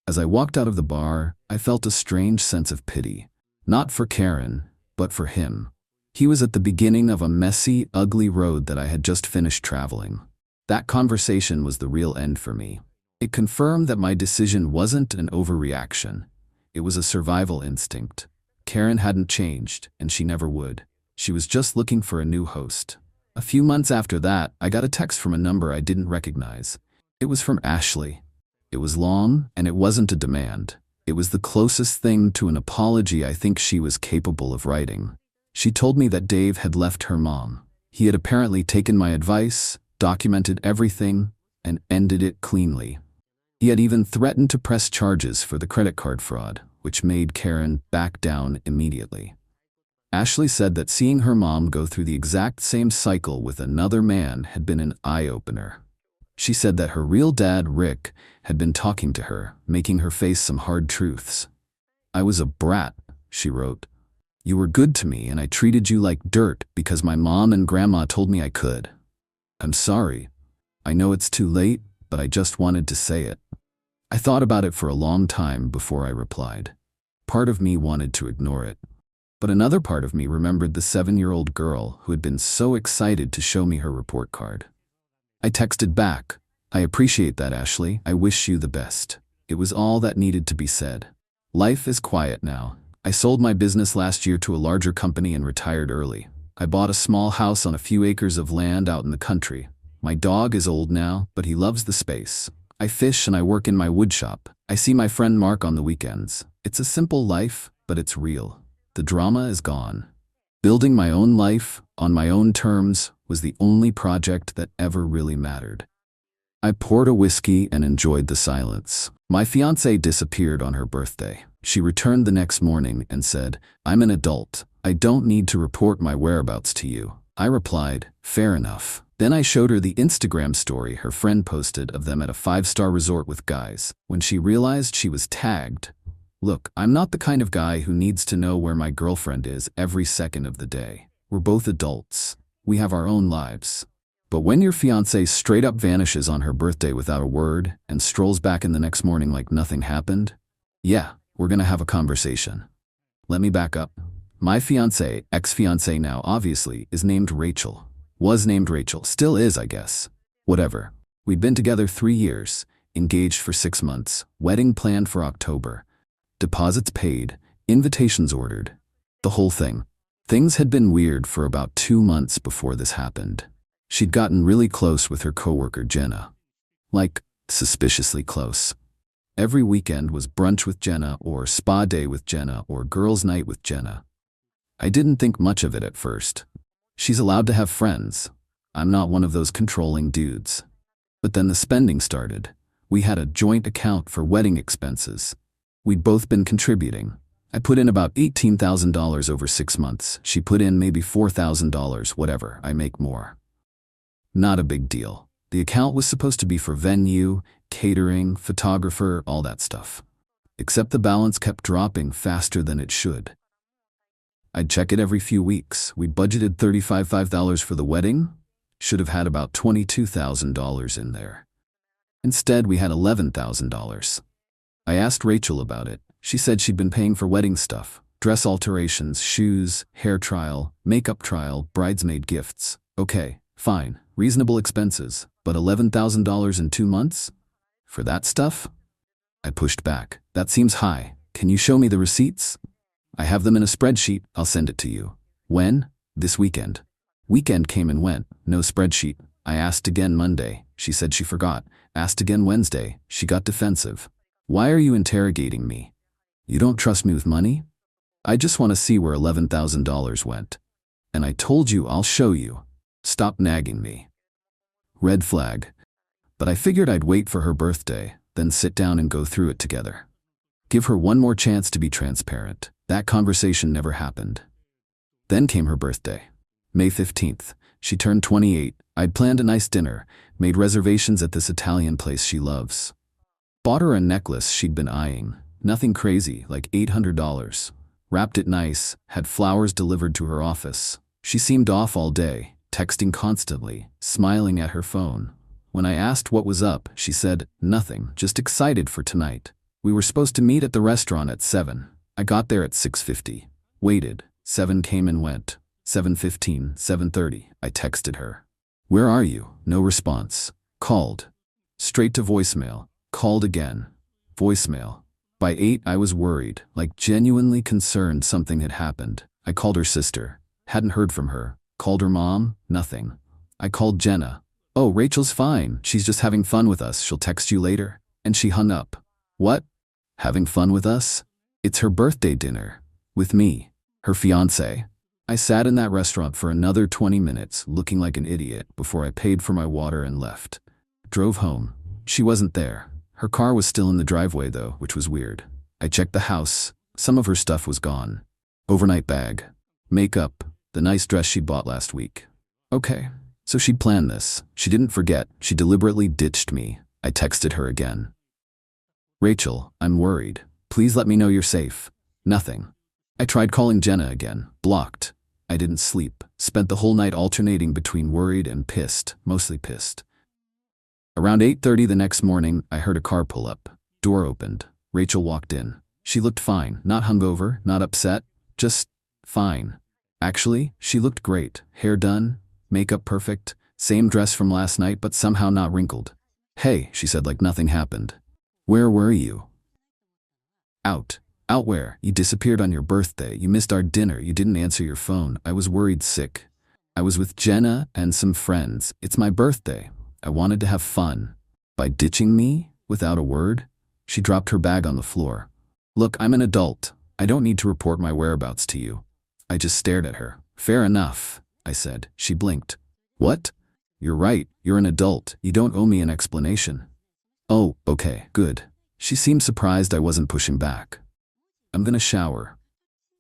As I walked out of the bar, I felt a strange sense of pity. Not for Karen, but for him. He was at the beginning of a messy, ugly road that I had just finished traveling. That conversation was the real end for me. It confirmed that my decision wasn't an overreaction. It was a survival instinct. Karen hadn't changed, and she never would. She was just looking for a new host. A few months after that, I got a text from a number I didn't recognize. It was from Ashley. It was long, and it wasn't a demand. It was the closest thing to an apology I think she was capable of writing. She told me that Dave had left her mom. He had apparently taken my advice, documented everything, and ended it cleanly. He had even threatened to press charges for the credit card fraud, which made Karen back down immediately. Ashley said that seeing her mom go through the exact same cycle with another man had been an eye-opener. She said that her real dad, Rick, had been talking to her, making her face some hard truths. I was a brat, she wrote. You were good to me and I treated you like dirt because my mom and grandma told me I could. I'm sorry. I know it's too late, but I just wanted to say it. I thought about it for a long time before I replied. Part of me wanted to ignore it. But another part of me remembered the 7-year-old girl who had been so excited to show me her report card. I texted back, I appreciate that, Ashley. I wish you the best. It was all that needed to be said. Life is quiet now. I sold my business last year to a larger company and retired early. I bought a small house on a few acres of land out in the country. My dog is old now, but he loves the space. I fish and I work in my woodshop. I see my friend Mark on the weekends. It's a simple life, but it's real. The drama is gone. Building my own life, on my own terms, was the only project that ever really mattered. I poured a whiskey and enjoyed the silence. My fiancée disappeared on her birthday. She returned the next morning and said, I'm an adult. I don't need to report my whereabouts to you. I replied, fair enough. Then I showed her the Instagram story her friend posted of them at a 5-star resort with guys. When she realized she was tagged, look, I'm not the kind of guy who needs to know where my girlfriend is every second of the day. We're both adults. We have our own lives. But when your fiancé straight up vanishes on her birthday without a word and strolls back in the next morning like nothing happened, yeah, we're gonna have a conversation. Let me back up. My fiancé, ex-fiancé now obviously, is named Rachel. Was named Rachel, still is, I guess. Whatever. We'd been together 3 years, engaged for 6 months, wedding planned for October. Deposits paid, Invitations ordered. The whole thing. Things had been weird for about 2 months before this happened. She'd gotten really close with her coworker Jenna. Like, suspiciously close. Every weekend was brunch with Jenna or spa day with Jenna or girls' night with Jenna. I didn't think much of it at first. She's allowed to have friends. I'm not one of those controlling dudes. But then the spending started. We had a joint account for wedding expenses. We'd both been contributing. I put in about $18,000 over 6 months. She put in maybe $4,000, whatever, I make more. Not a big deal. The account was supposed to be for venue, catering, photographer, all that stuff. Except the balance kept dropping faster than it should. I'd check it every few weeks. We budgeted $35,000 for the wedding. Should have had about $22,000 in there. Instead, we had $11,000. I asked Rachel about it. She said she'd been paying for wedding stuff, dress alterations, shoes, hair trial, makeup trial, bridesmaid gifts. Okay, fine, reasonable expenses, but $11,000 in 2 months? For that stuff? I pushed back. That seems high. Can you show me the receipts? I have them in a spreadsheet. I'll send it to you. When? This weekend. Weekend came and went. No spreadsheet. I asked again Monday. She said she forgot. Asked again Wednesday. She got defensive. Why are you interrogating me? You don't trust me with money? I just want to see where $11,000 went. And I told you I'll show you. Stop nagging me. Red flag. But I figured I'd wait for her birthday, then sit down and go through it together. Give her one more chance to be transparent. That conversation never happened. Then came her birthday. May 15th. She turned 28. I'd planned a nice dinner, made reservations at this Italian place she loves. Bought her a necklace she'd been eyeing. Nothing crazy, like $800. Wrapped it nice, had flowers delivered to her office. She seemed off all day, texting constantly, smiling at her phone. When I asked what was up, she said, nothing, just excited for tonight. We were supposed to meet at the restaurant at 7. I got there at 6:50. Waited. 7 came and went. 7:15, 7:30. I texted her. Where are you? No response. Called. Straight to voicemail. Called again. Voicemail. By 8, I was worried, like genuinely concerned something had happened. I called her sister. Hadn't heard from her. Called her mom. Nothing. I called Jenna. Oh, Rachel's fine. She's just having fun with us. She'll text you later. And she hung up. What? Having fun with us? It's her birthday dinner. With me. Her fiancé. I sat in that restaurant for another 20 minutes, looking like an idiot, before I paid for my water and left. Drove home. She wasn't there. Her car was still in the driveway though, which was weird. I checked the house. Some of her stuff was gone. Overnight bag. Makeup. The nice dress she'd bought last week. Okay. So she'd planned this. She didn't forget. She deliberately ditched me. I texted her again. Rachel, I'm worried. Please let me know you're safe. Nothing. I tried calling Jenna again. Blocked. I didn't sleep. Spent the whole night alternating between worried and pissed. Mostly pissed. Around 8:30 the next morning, I heard a car pull up. Door opened. Rachel walked in. She looked fine. Not hungover, not upset. Just fine. Actually, she looked great. Hair done. Makeup perfect. Same dress from last night, but somehow not wrinkled. Hey, she said like nothing happened. Where were you? Out. Out where? You disappeared on your birthday. You missed our dinner. You didn't answer your phone. I was worried sick. I was with Jenna and some friends. It's my birthday. I wanted to have fun. By ditching me? Without a word? She dropped her bag on the floor. Look, I'm an adult. I don't need to report my whereabouts to you. I just stared at her. Fair enough, I said. She blinked. What? You're right. You're an adult. You don't owe me an explanation. Oh, okay, good. She seemed surprised I wasn't pushing back. I'm gonna shower.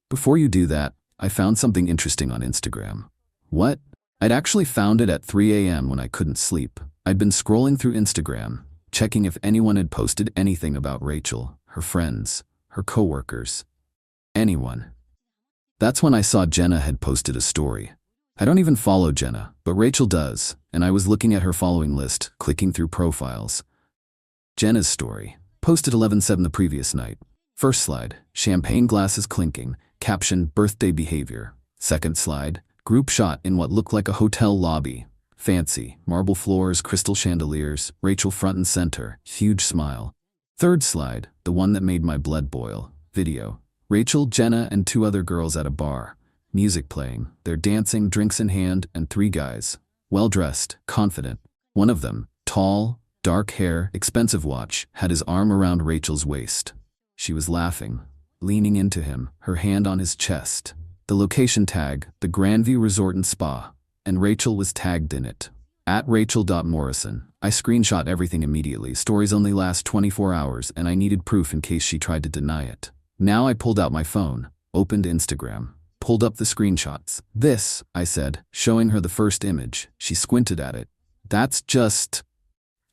Before you do that, I found something interesting on Instagram. What? I'd actually found it at 3 a.m. when I couldn't sleep. I'd been scrolling through Instagram, checking if anyone had posted anything about Rachel, her friends, her coworkers. Anyone. That's when I saw Jenna had posted a story. I don't even follow Jenna, but Rachel does, and I was looking at her following list, clicking through profiles. Jenna's story, posted 11/7 the previous night. First slide, champagne glasses clinking, caption, birthday behavior. Second slide, group shot in what looked like a hotel lobby. Fancy, marble floors, crystal chandeliers, Rachel front and center, huge smile. Third slide, the one that made my blood boil. Video, Rachel, Jenna, and 2 other girls at a bar. Music playing, they're dancing, drinks in hand, and 3 guys. Well-dressed, confident. One of them, tall, dark hair, expensive watch, had his arm around Rachel's waist. She was laughing, leaning into him, her hand on his chest. The location tag, the Grandview Resort and Spa, and Rachel was tagged in it. At Rachel.Morrison. I screenshot everything immediately. Stories only last 24 hours, and I needed proof in case she tried to deny it. Now I pulled out my phone, opened Instagram, pulled up the screenshots. This, I said, showing her the first image. She squinted at it. That's just...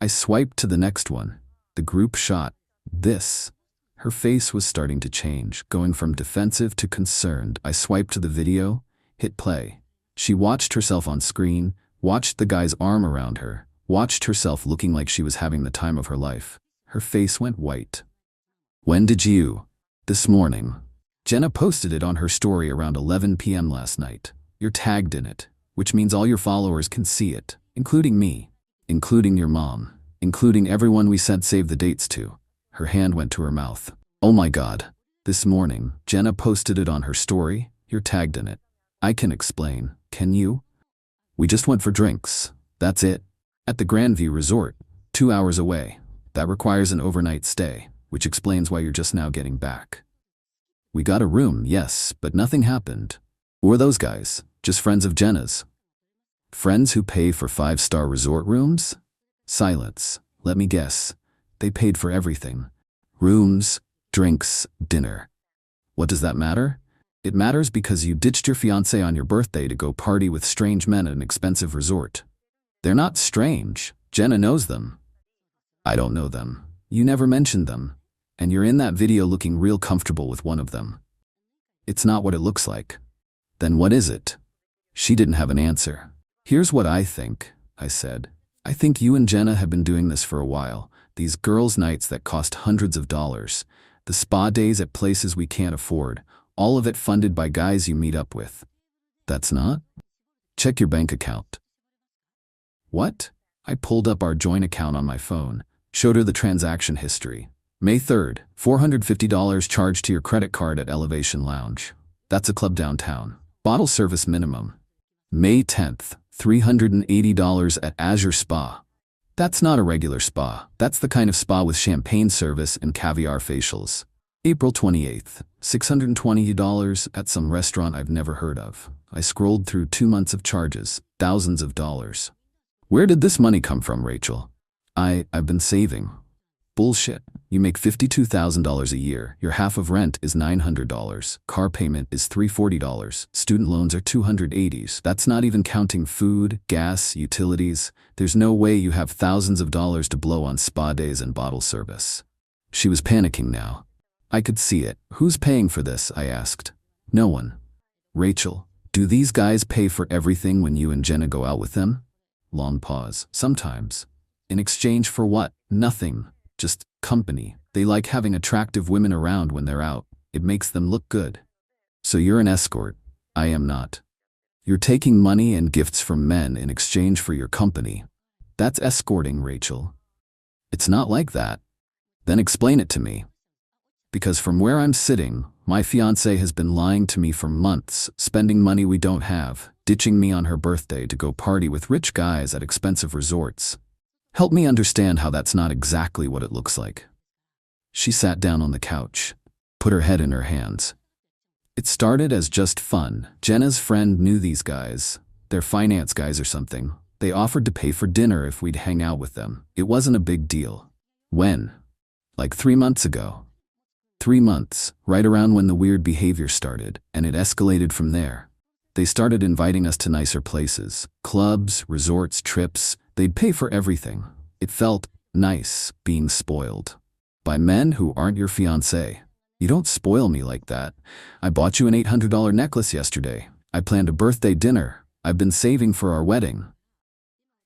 I swiped to the next one. The group shot. This. Her face was starting to change, going from defensive to concerned. I swiped to the video, hit play. She watched herself on screen, watched the guy's arm around her, watched herself looking like she was having the time of her life. Her face went white. When did you? This morning. Jenna posted it on her story around 11 p.m. last night. You're tagged in it, which means all your followers can see it, including me, including your mom, including everyone we sent save the dates to. Her hand went to her mouth. Oh my God. This morning, Jenna posted it on her story. You're tagged in it. I can explain. Can you? We just went for drinks. That's it. At the Grandview Resort, 2 hours away. That requires an overnight stay, which explains why you're just now getting back. We got a room, yes, but nothing happened. Who are those guys? Just friends of Jenna's. Friends who pay for 5-star resort rooms? Silence. Let me guess. They paid for everything. Rooms, drinks, dinner. What does that matter? It matters because you ditched your fiancé on your birthday to go party with strange men at an expensive resort. They're not strange. Jenna knows them. I don't know them. You never mentioned them. And you're in that video looking real comfortable with one of them. It's not what it looks like. Then what is it? She didn't have an answer. Here's what I think, I said. I think you and Jenna have been doing this for a while. These girls' nights that cost hundreds of dollars. The spa days at places we can't afford. All of it funded by guys you meet up with. That's not? Check your bank account. What? I pulled up our joint account on my phone, showed her the transaction history. May 3rd, $450 charged to your credit card at Elevation Lounge. That's a club downtown. Bottle service minimum. May 10th, $380 at Azure Spa. That's not a regular spa. That's the kind of spa with champagne service and caviar facials. April 28th, $620 at some restaurant I've never heard of. I scrolled through 2 months of charges, thousands of dollars. Where did this money come from, Rachel? I've been saving. Bullshit. You make $52,000 a year. Your half of rent is $900. Car payment is $340. Student loans are $280. That's not even counting food, gas, utilities. There's no way you have thousands of dollars to blow on spa days and bottle service. She was panicking now. I could see it. Who's paying for this? I asked. No one. Rachel, do these guys pay for everything when you and Jenna go out with them? Long pause. Sometimes. In exchange for what? Nothing. Just company. They like having attractive women around when they're out. It makes them look good. So you're an escort. I am not. You're taking money and gifts from men in exchange for your company. That's escorting, Rachel. It's not like that. Then explain it to me. Because from where I'm sitting, my fiancé has been lying to me for months, spending money we don't have, ditching me on her birthday to go party with rich guys at expensive resorts. Help me understand how that's not exactly what it looks like. She sat down on the couch, put her head in her hands. It started as just fun. Jenna's friend knew these guys. They're finance guys or something. They offered to pay for dinner if we'd hang out with them. It wasn't a big deal. When? Like 3 months ago. 3 months, right around when the weird behavior started, and it escalated from there. They started inviting us to nicer places. Clubs, resorts, trips. They'd pay for everything. It felt nice being spoiled. By men who aren't your fiancé. You don't spoil me like that. I bought you an $800 necklace yesterday. I planned a birthday dinner. I've been saving for our wedding.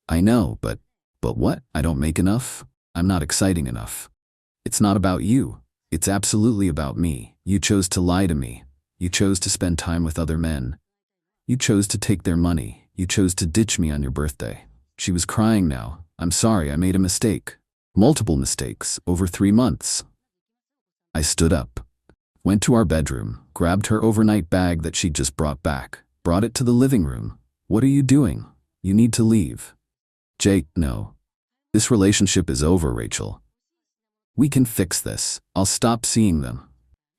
I know, but what? I don't make enough? I'm not exciting enough. It's not about you. It's absolutely about me. You chose to lie to me. You chose to spend time with other men. You chose to take their money. You chose to ditch me on your birthday. She was crying now. I'm sorry, I made a mistake. Multiple mistakes, over 3 months. I stood up. Went to our bedroom, grabbed her overnight bag that she'd just brought back, brought it to the living room. What are you doing? You need to leave. Jake, no. This relationship is over, Rachel. We can fix this. I'll stop seeing them.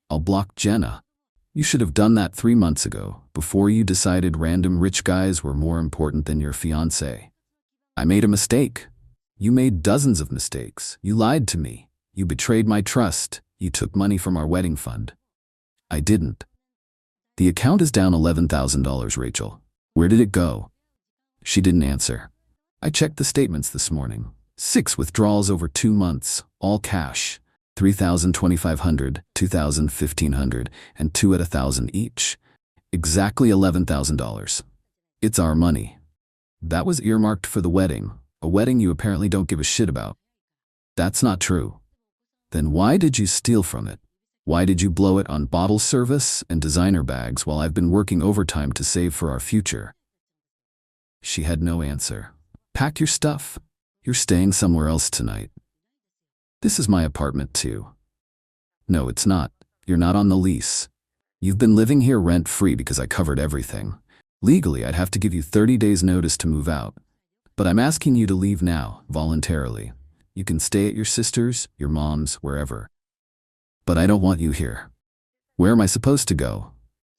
I'll block Jenna. You should have done that 3 months ago, before you decided random rich guys were more important than your fiancé. I made a mistake. You made dozens of mistakes. You lied to me. You betrayed my trust. You took money from our wedding fund. I didn't. The account is down $11,000, Rachel. Where did it go? She didn't answer. I checked the statements this morning. 6 withdrawals over 2 months, all cash. $3,000, $2,500, $2,000, $1,500, and 2 at $1,000 each. Exactly $11,000. It's our money. That was earmarked for the wedding, a wedding you apparently don't give a shit about. That's not true. Then why did you steal from it? Why did you blow it on bottle service and designer bags while I've been working overtime to save for our future? She had no answer. Pack your stuff. You're staying somewhere else tonight. This is my apartment too. No, it's not. You're not on the lease. You've been living here rent-free because I covered everything. Legally, I'd have to give you 30 days notice to move out. But I'm asking you to leave now, voluntarily. You can stay at your sister's, your mom's, wherever. But I don't want you here. Where am I supposed to go?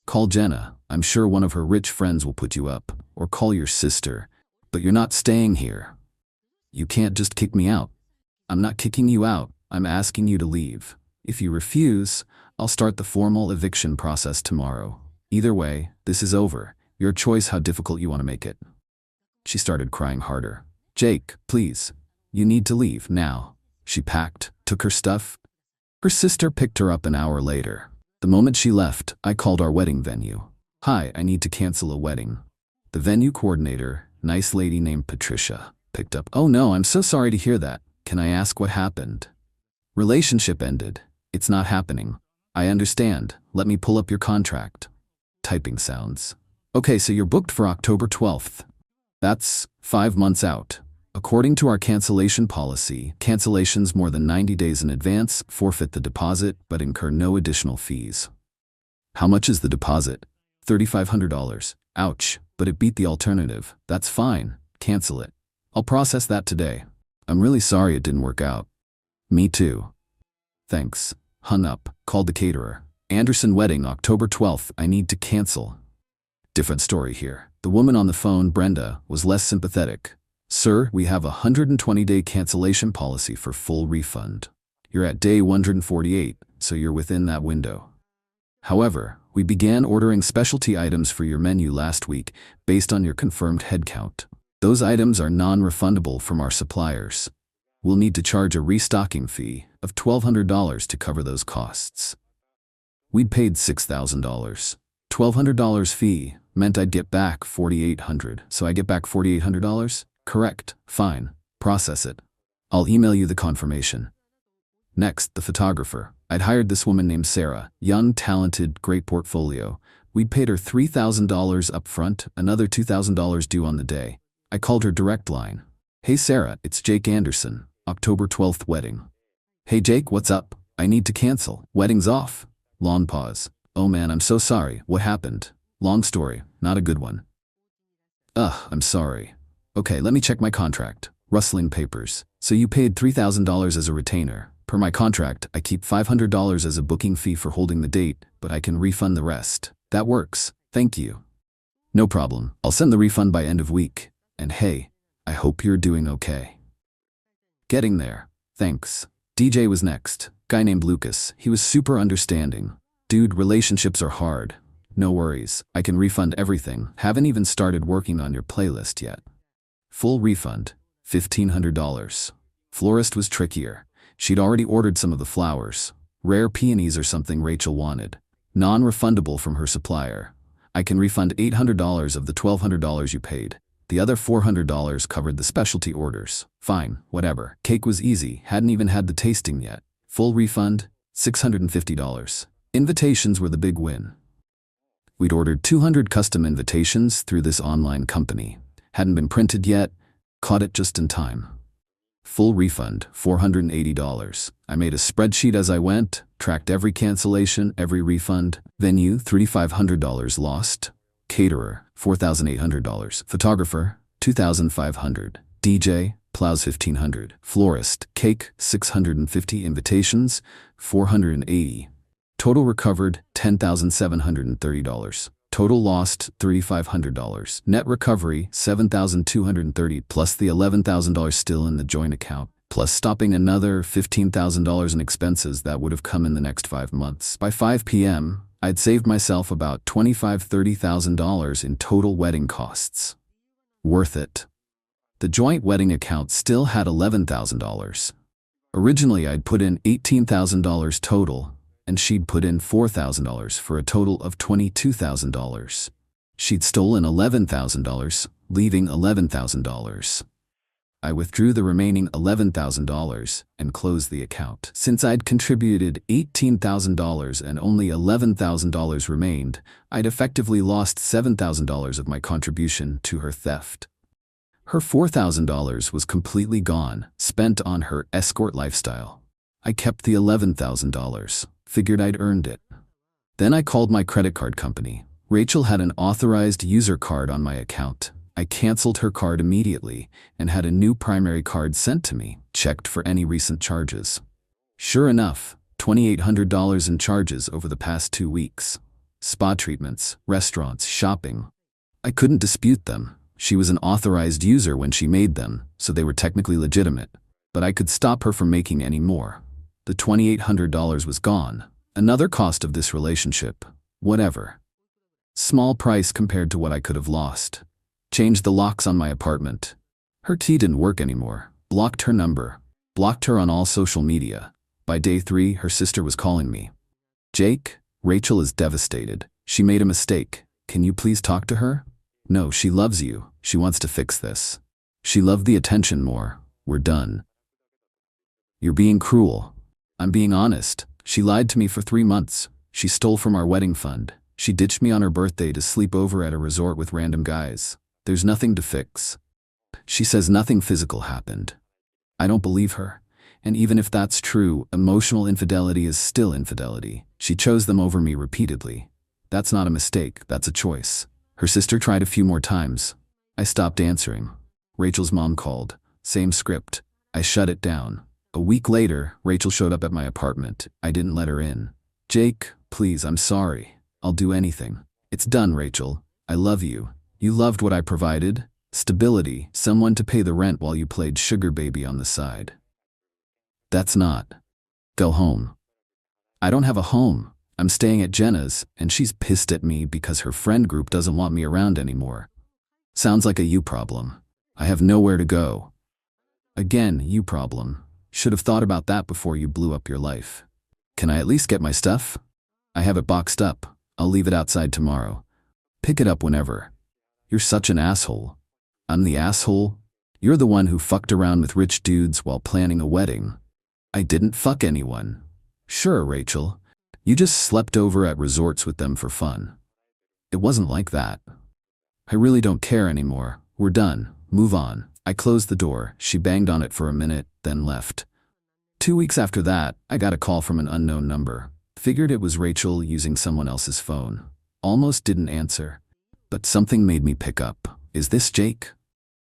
Call Jenna. I'm sure one of her rich friends will put you up. Or call your sister. But you're not staying here. You can't just kick me out. I'm not kicking you out. I'm asking you to leave. If you refuse, I'll start the formal eviction process tomorrow. Either way, this is over. Your choice how difficult you want to make it. She started crying harder. Jake, please. You need to leave now. She packed, took her stuff. Her sister picked her up an hour later. The moment she left, I called our wedding venue. Hi, I need to cancel a wedding. The venue coordinator, nice lady named Patricia, picked up. Oh no, I'm so sorry to hear that. Can I ask what happened? Relationship ended. It's not happening. I understand. Let me pull up your contract. Typing sounds. Okay, so you're booked for October 12th. That's 5 months out. According to our cancellation policy, cancellations more than 90 days in advance forfeit the deposit but incur no additional fees. How much is the deposit? $3,500. Ouch, but it beat the alternative. That's fine. Cancel it. I'll process that today. I'm really sorry it didn't work out. Me too. Thanks. Hung up. Called the caterer. Anderson wedding, October 12th. I need to cancel. Different story here. The woman on the phone, Brenda, was less sympathetic. Sir, we have a 120-day cancellation policy for full refund. You're at day 148, so you're within that window. However, we began ordering specialty items for your menu last week based on your confirmed headcount. Those items are non-refundable from our suppliers. We'll need to charge a restocking fee of $1,200 to cover those costs. We'd paid $6,000. $1,200 fee meant I'd get back $4,800, so I get back $4,800? Correct. Fine. Process it. I'll email you the confirmation. Next, the photographer. I'd hired this woman named Sarah, young, talented, great portfolio. We'd paid her $3,000 up front, another $2,000 due on the day. I called her direct line. Hey Sarah, it's Jake Anderson, October 12th wedding. Hey Jake, what's up? I need to cancel. Wedding's off. Long pause. Oh man, I'm so sorry. What happened? Long story, not a good one. I'm sorry. Okay, let me check my contract. Rustling papers. So you paid $3,000 as a retainer. Per my contract, I keep $500 as a booking fee for holding the date, but I can refund the rest. That works. Thank you. No problem. I'll send the refund by end of week. And hey, I hope you're doing okay. Getting there. Thanks. DJ was next. Guy named Lucas. He was super understanding. Dude, relationships are hard. No worries. I can refund everything. Haven't even started working on your playlist yet. Full refund. $1,500. Florist was trickier. She'd already ordered some of the flowers. Rare peonies or something Rachel wanted. Non-refundable from her supplier. I can refund $800 of the $1,200 you paid. The other $400 covered the specialty orders. Fine, whatever. Cake was easy, hadn't even had the tasting yet. Full refund, $650. Invitations were the big win. We'd ordered 200 custom invitations through this online company. Hadn't been printed yet, caught it just in time. Full refund, $480. I made a spreadsheet as I went, tracked every cancellation, every refund. Venue, $3,500 lost. Caterer, $4,800. Photographer, $2,500. DJ, plows $1,500. Florist, cake, 650. Invitations, 480. Total recovered, $10,730. Total lost, $3,500. Net recovery, $7,230 plus the $11,000 still in the joint account, plus stopping another $15,000 in expenses that would have come in the next 5 months. By 5 p.m., I'd saved myself about $25,000–$30,000 in total wedding costs. Worth it. The joint wedding account still had $11,000. Originally, I'd put in $18,000 total, and she'd put in $4,000 for a total of $22,000. She'd stolen $11,000, leaving $11,000. I withdrew the remaining $11,000 and closed the account. Since I'd contributed $18,000 and only $11,000 remained, I'd effectively lost $7,000 of my contribution to her theft. Her $4,000 was completely gone, spent on her escort lifestyle. I kept the $11,000. Figured I'd earned it. Then I called my credit card company. Rachel had an authorized user card on my account. I canceled her card immediately and had a new primary card sent to me, checked for any recent charges. Sure enough, $2,800 in charges over the past 2 weeks. Spa treatments, restaurants, shopping. I couldn't dispute them. She was an authorized user when she made them, so they were technically legitimate. But I could stop her from making any more. The $2,800 was gone. Another cost of this relationship. Whatever. Small price compared to what I could have lost. Changed the locks on my apartment. Her key didn't work anymore. Blocked her number. Blocked her on all social media. By day 3, her sister was calling me. Jake, Rachel is devastated. She made a mistake. Can you please talk to her? No, she loves you. She wants to fix this. She loved the attention more. We're done. You're being cruel. I'm being honest. She lied to me for 3 months. She stole from our wedding fund. She ditched me on her birthday to sleep over at a resort with random guys. There's nothing to fix. She says nothing physical happened. I don't believe her. And even if that's true, emotional infidelity is still infidelity. She chose them over me repeatedly. That's not a mistake, that's a choice. Her sister tried a few more times. I stopped answering. Rachel's mom called. Same script. I shut it down. A week later, Rachel showed up at my apartment. I didn't let her in. Jake, please, I'm sorry. I'll do anything. It's done, Rachel. I love you. You loved what I provided. Stability, someone to pay the rent while you played sugar baby on the side. That's not. Go home. I don't have a home. I'm staying at Jenna's, and she's pissed at me because her friend group doesn't want me around anymore. Sounds like a you problem. I have nowhere to go. Again, you problem. Should have thought about that before you blew up your life. Can I at least get my stuff? I have it boxed up. I'll leave it outside tomorrow. Pick it up whenever. You're such an asshole. I'm the asshole? You're the one who fucked around with rich dudes while planning a wedding. I didn't fuck anyone. Sure, Rachel. You just slept over at resorts with them for fun. It wasn't like that. I really don't care anymore. We're done. Move on. I closed the door. She banged on it for a minute, then left. 2 weeks after that, I got a call from an unknown number. Figured it was Rachel using someone else's phone. Almost didn't answer. But something made me pick up. Is this Jake?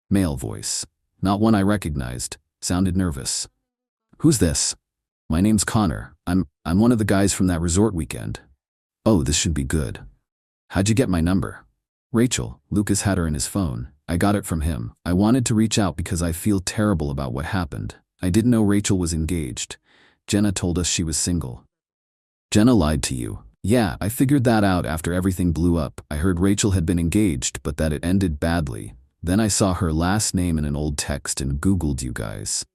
Male voice. Not one I recognized. Sounded nervous. Who's this? My name's Connor. I'm one of the guys from that resort weekend. Oh, this should be good. How'd you get my number? Rachel. Lucas had her in his phone. I got it from him. I wanted to reach out because I feel terrible about what happened. I didn't know Rachel was engaged. Jenna told us she was single. Jenna lied to you. Yeah, I figured that out after everything blew up. I heard Rachel had been engaged, but that it ended badly. Then I saw her last name in an old text and Googled you guys.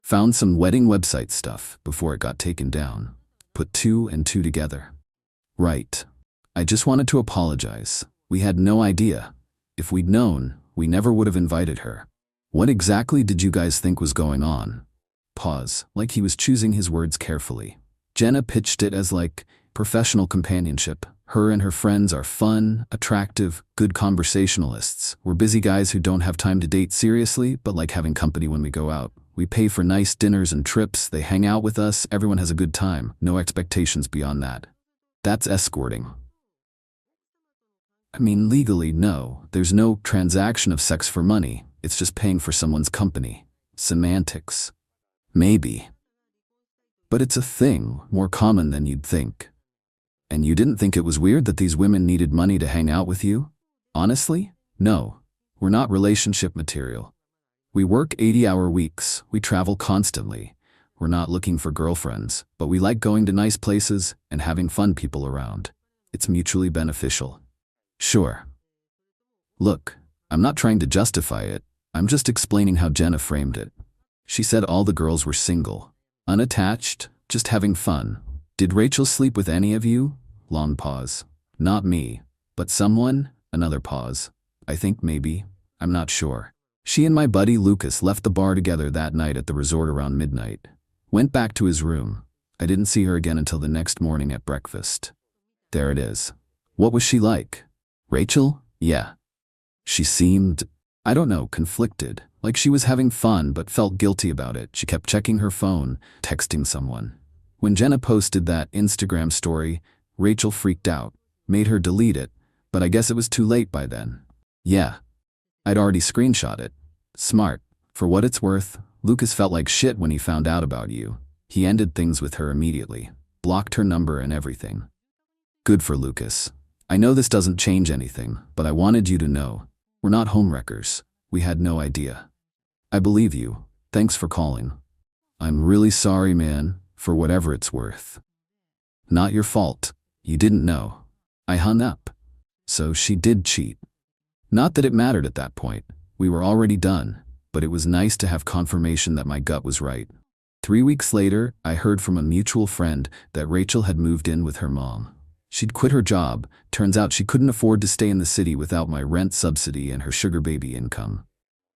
Found some wedding website stuff before it got taken down. Put 2 and 2 together. Right. I just wanted to apologize. We had no idea. If we'd known, we never would have invited her. What exactly did you guys think was going on? Pause, like he was choosing his words carefully. Jenna pitched it as like professional companionship. Her and her friends are fun, attractive, good conversationalists. We're busy guys who don't have time to date seriously, but like having company when we go out. We pay for nice dinners and trips, they hang out with us, everyone has a good time, no expectations beyond that. That's escorting. I mean, legally, no. There's no transaction of sex for money. It's just paying for someone's company. Semantics. Maybe. But it's a thing, more common than you'd think. And you didn't think it was weird that these women needed money to hang out with you? Honestly? No. We're not relationship material. We work 80-hour weeks. We travel constantly. We're not looking for girlfriends, but we like going to nice places and having fun people around. It's mutually beneficial. Sure. Look, I'm not trying to justify it. I'm just explaining how Jenna framed it. She said all the girls were single, unattached, just having fun. Did Rachel sleep with any of you? Long pause. Not me. But someone? Another pause. I think maybe. I'm not sure. She and my buddy Lucas left the bar together that night at the resort around midnight. Went back to his room. I didn't see her again until the next morning at breakfast. There it is. What was she like? Rachel? Yeah. She seemed, I don't know, conflicted. Like she was having fun but felt guilty about it. She kept checking her phone, texting someone. When Jenna posted that Instagram story, Rachel freaked out, made her delete it, but I guess it was too late by then. Yeah. I'd already screenshot it. Smart. For what it's worth, Lucas felt like shit when he found out about you. He ended things with her immediately. Blocked her number and everything. Good for Lucas. I know this doesn't change anything, but I wanted you to know. We're not homewreckers. We had no idea. I believe you. Thanks for calling. I'm really sorry, man, for whatever it's worth. Not your fault. You didn't know. I hung up. So she did cheat. Not that it mattered at that point. We were already done, but it was nice to have confirmation that my gut was right. 3 weeks later, I heard from a mutual friend that Rachel had moved in with her mom. She'd quit her job. Turns out she couldn't afford to stay in the city without my rent subsidy and her sugar baby income.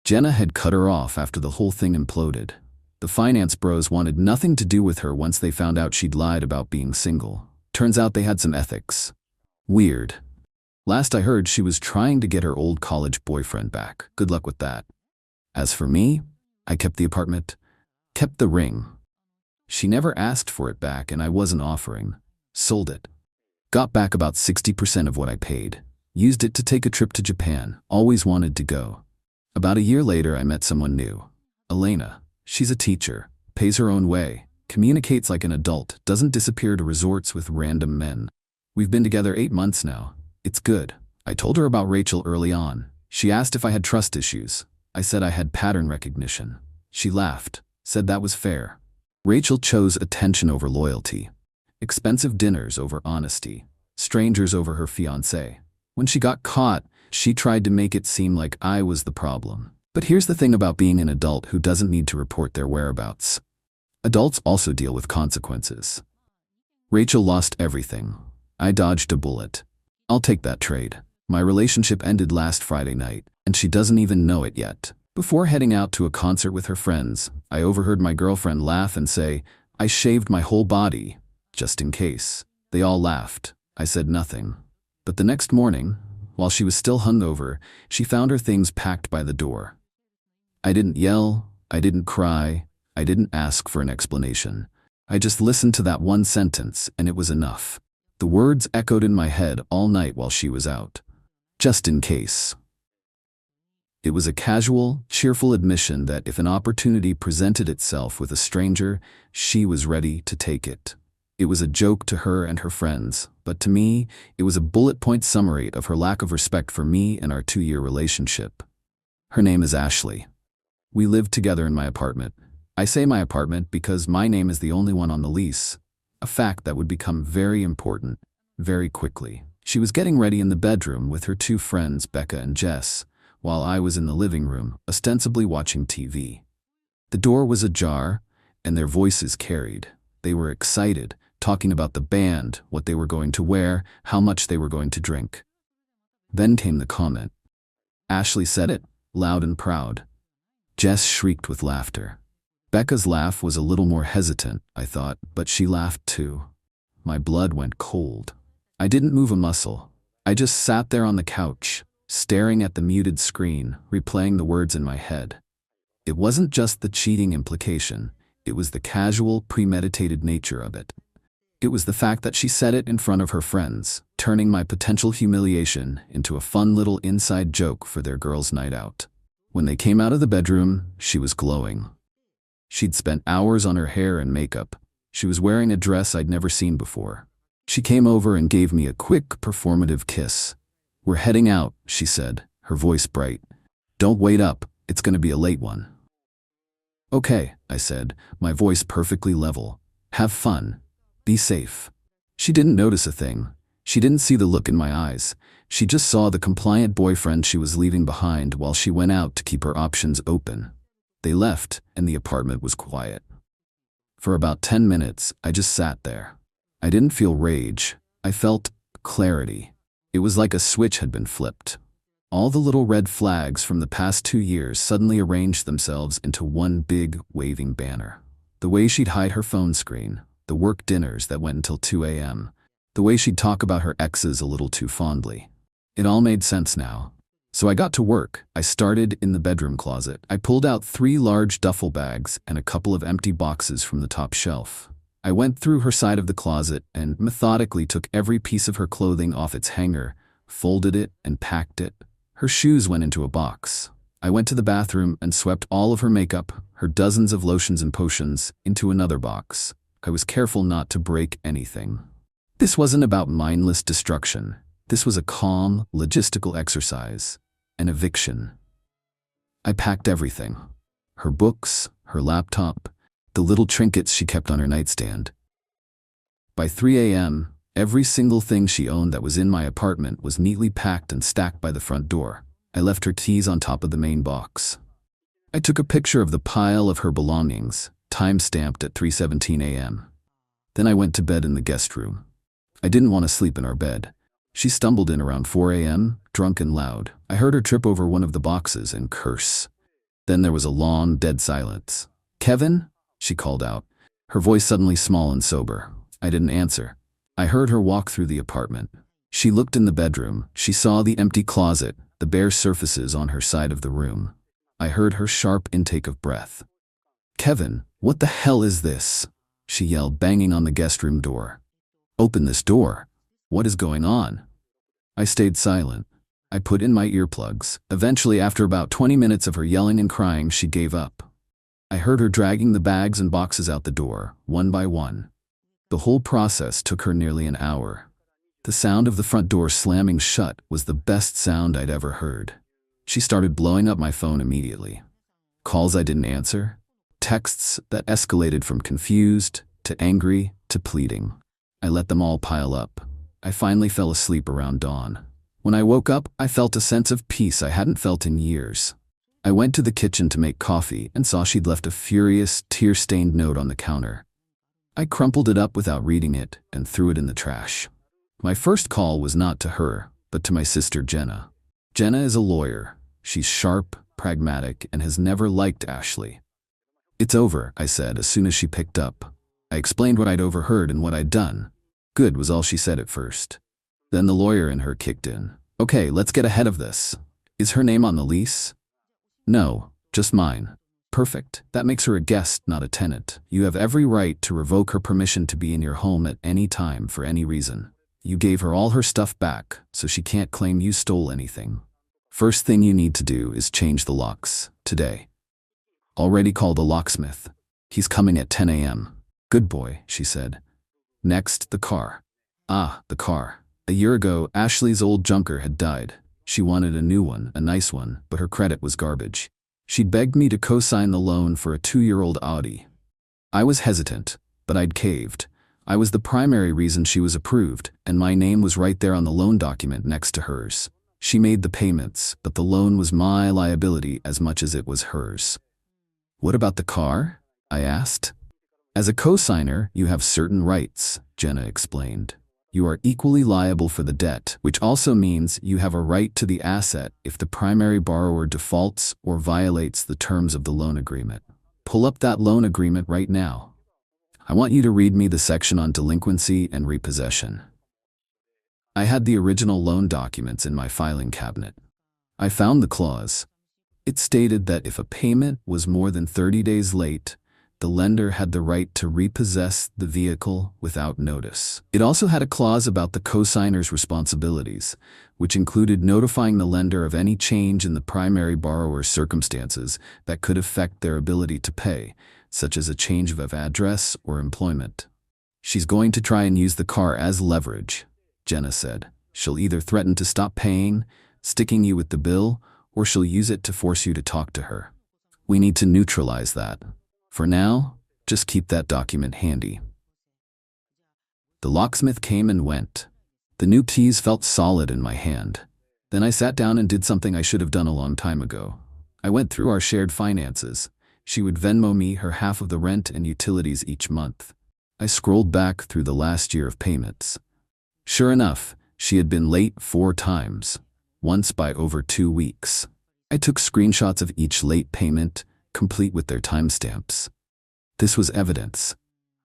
Jenna had cut her off after the whole thing imploded. The finance bros wanted nothing to do with her once they found out she'd lied about being single. Turns out they had some ethics. Weird. Last I heard, she was trying to get her old college boyfriend back. Good luck with that. As for me, I kept the apartment, kept the ring. She never asked for it back and I wasn't offering. Sold it. Got back about 60% of what I paid. Used it to take a trip to Japan. Always wanted to go. About a year later, I met someone new. Elena. She's a teacher. Pays her own way. Communicates like an adult. Doesn't disappear to resorts with random men. We've been together 8 months now. It's good. I told her about Rachel early on. She asked if I had trust issues. I said I had pattern recognition. She laughed. Said that was fair. Rachel chose attention over loyalty. Expensive dinners over honesty. Strangers over her fiancé. When she got caught, she tried to make it seem like I was the problem. But here's the thing about being an adult who doesn't need to report their whereabouts. Adults also deal with consequences. Rachel lost everything. I dodged a bullet. I'll take that trade. My relationship ended last Friday night, and she doesn't even know it yet. Before heading out to a concert with her friends, I overheard my girlfriend laugh and say, "I shaved my whole body, just in case." They all laughed. I said nothing. But the next morning, while she was still hungover, she found her things packed by the door. I didn't yell, I didn't cry, I didn't ask for an explanation. I just listened to that one sentence, and it was enough. The words echoed in my head all night while she was out. Just in case. It was a casual, cheerful admission that if an opportunity presented itself with a stranger, she was ready to take it. It was a joke to her and her friends, but to me, it was a bullet-point summary of her lack of respect for me and our 2-year relationship. Her name is Ashley. We lived together in my apartment. I say my apartment because my name is the only one on the lease, a fact that would become very important very quickly. She was getting ready in the bedroom with her 2 friends, Becca and Jess, while I was in the living room, ostensibly watching TV. The door was ajar, and their voices carried. They were excited, talking about the band, what they were going to wear, how much they were going to drink. Then came the comment. Ashley said it, loud and proud. Jess shrieked with laughter. Becca's laugh was a little more hesitant, I thought, but she laughed too. My blood went cold. I didn't move a muscle. I just sat there on the couch, staring at the muted screen, replaying the words in my head. It wasn't just the cheating implication, it was the casual, premeditated nature of it. It was the fact that she said it in front of her friends, turning my potential humiliation into a fun little inside joke for their girls' night out. When they came out of the bedroom, she was glowing. She'd spent hours on her hair and makeup. She was wearing a dress I'd never seen before. She came over and gave me a quick, performative kiss. "We're heading out," she said, her voice bright. "Don't wait up, it's gonna be a late one." "Okay," I said, my voice perfectly level. "Have fun. Be safe." She didn't notice a thing. She didn't see the look in my eyes. She just saw the compliant boyfriend she was leaving behind while she went out to keep her options open. They left, and the apartment was quiet. For about 10 minutes, I just sat there. I didn't feel rage. I felt clarity. It was like a switch had been flipped. All the little red flags from the past 2 years suddenly arranged themselves into one big, waving banner. The way she'd hide her phone screen, the work dinners that went until 2 a.m., the way she'd talk about her exes a little too fondly. It all made sense now. So I got to work. I started in the bedroom closet. I pulled out 3 large duffel bags and a couple of empty boxes from the top shelf. I went through her side of the closet and methodically took every piece of her clothing off its hanger, folded it, and packed it. Her shoes went into a box. I went to the bathroom and swept all of her makeup, her dozens of lotions and potions, into another box. I was careful not to break anything. This wasn't about mindless destruction. This was a calm, logistical exercise, an eviction. I packed everything. Her books, her laptop, the little trinkets she kept on her nightstand. By 3 a.m., every single thing she owned that was in my apartment was neatly packed and stacked by the front door. I left her keys on top of the main box. I took a picture of the pile of her belongings, time-stamped at 3:17 a.m. Then I went to bed in the guest room. I didn't want to sleep in our bed. She stumbled in around 4 a.m., drunk and loud. I heard her trip over one of the boxes and curse. Then there was a long, dead silence. "Kevin?" she called out, her voice suddenly small and sober. I didn't answer. I heard her walk through the apartment. She looked in the bedroom. She saw the empty closet, the bare surfaces on her side of the room. I heard her sharp intake of breath. "Kevin, what the hell is this?" she yelled, banging on the guest room door. "Open this door. What is going on?" I stayed silent. I put in my earplugs. Eventually, after about 20 minutes of her yelling and crying, she gave up. I heard her dragging the bags and boxes out the door, one by one. The whole process took her nearly an hour. The sound of the front door slamming shut was the best sound I'd ever heard. She started blowing up my phone immediately. Calls I didn't answer. Texts that escalated from confused, to angry, to pleading. I let them all pile up. I finally fell asleep around dawn. When I woke up, I felt a sense of peace I hadn't felt in years. I went to the kitchen to make coffee and saw she'd left a furious, tear-stained note on the counter. I crumpled it up without reading it and threw it in the trash. My first call was not to her, but to my sister Jenna. Jenna is a lawyer. She's sharp, pragmatic, and has never liked Ashley. "It's over," I said as soon as she picked up. I explained what I'd overheard and what I'd done. "Good," was all she said at first. Then the lawyer in her kicked in. "Okay, let's get ahead of this. Is her name on the lease?" "No, just mine." "Perfect. That makes her a guest, not a tenant. You have every right to revoke her permission to be in your home at any time for any reason. You gave her all her stuff back, so she can't claim you stole anything. First thing you need to do is change the locks, today. Already called a locksmith. He's coming at 10 a.m. "Good boy," she said. "Next, the car." Ah, the car. A year ago, Ashley's old junker had died. She wanted a new one, a nice one, but her credit was garbage. She'd begged me to co-sign the loan for a 2-year-old Audi. I was hesitant, but I'd caved. I was the primary reason she was approved, and my name was right there on the loan document next to hers. She made the payments, but the loan was my liability as much as it was hers. "What about the car?" I asked. "As a co-signer, you have certain rights," Jenna explained. "You are equally liable for the debt, which also means you have a right to the asset if the primary borrower defaults or violates the terms of the loan agreement. Pull up that loan agreement right now. I want you to read me the section on delinquency and repossession." I had the original loan documents in my filing cabinet. I found the clause. It stated that if a payment was more than 30 days late, the lender had the right to repossess the vehicle without notice. It also had a clause about the cosigner's responsibilities, which included notifying the lender of any change in the primary borrower's circumstances that could affect their ability to pay, such as a change of address or employment. She's going to try and use the car as leverage, Jenna said. She'll either threaten to stop paying, sticking you with the bill, or she'll use it to force you to talk to her. We need to neutralize that. For now, just keep that document handy. The locksmith came and went. The new keys felt solid in my hand. Then I sat down and did something I should have done a long time ago. I went through our shared finances. She would Venmo me her half of the rent and utilities each month. I scrolled back through the last year of payments. Sure enough, she had been late 4 times, once by over 2 weeks. I took screenshots of each late payment, complete with their timestamps. This was evidence.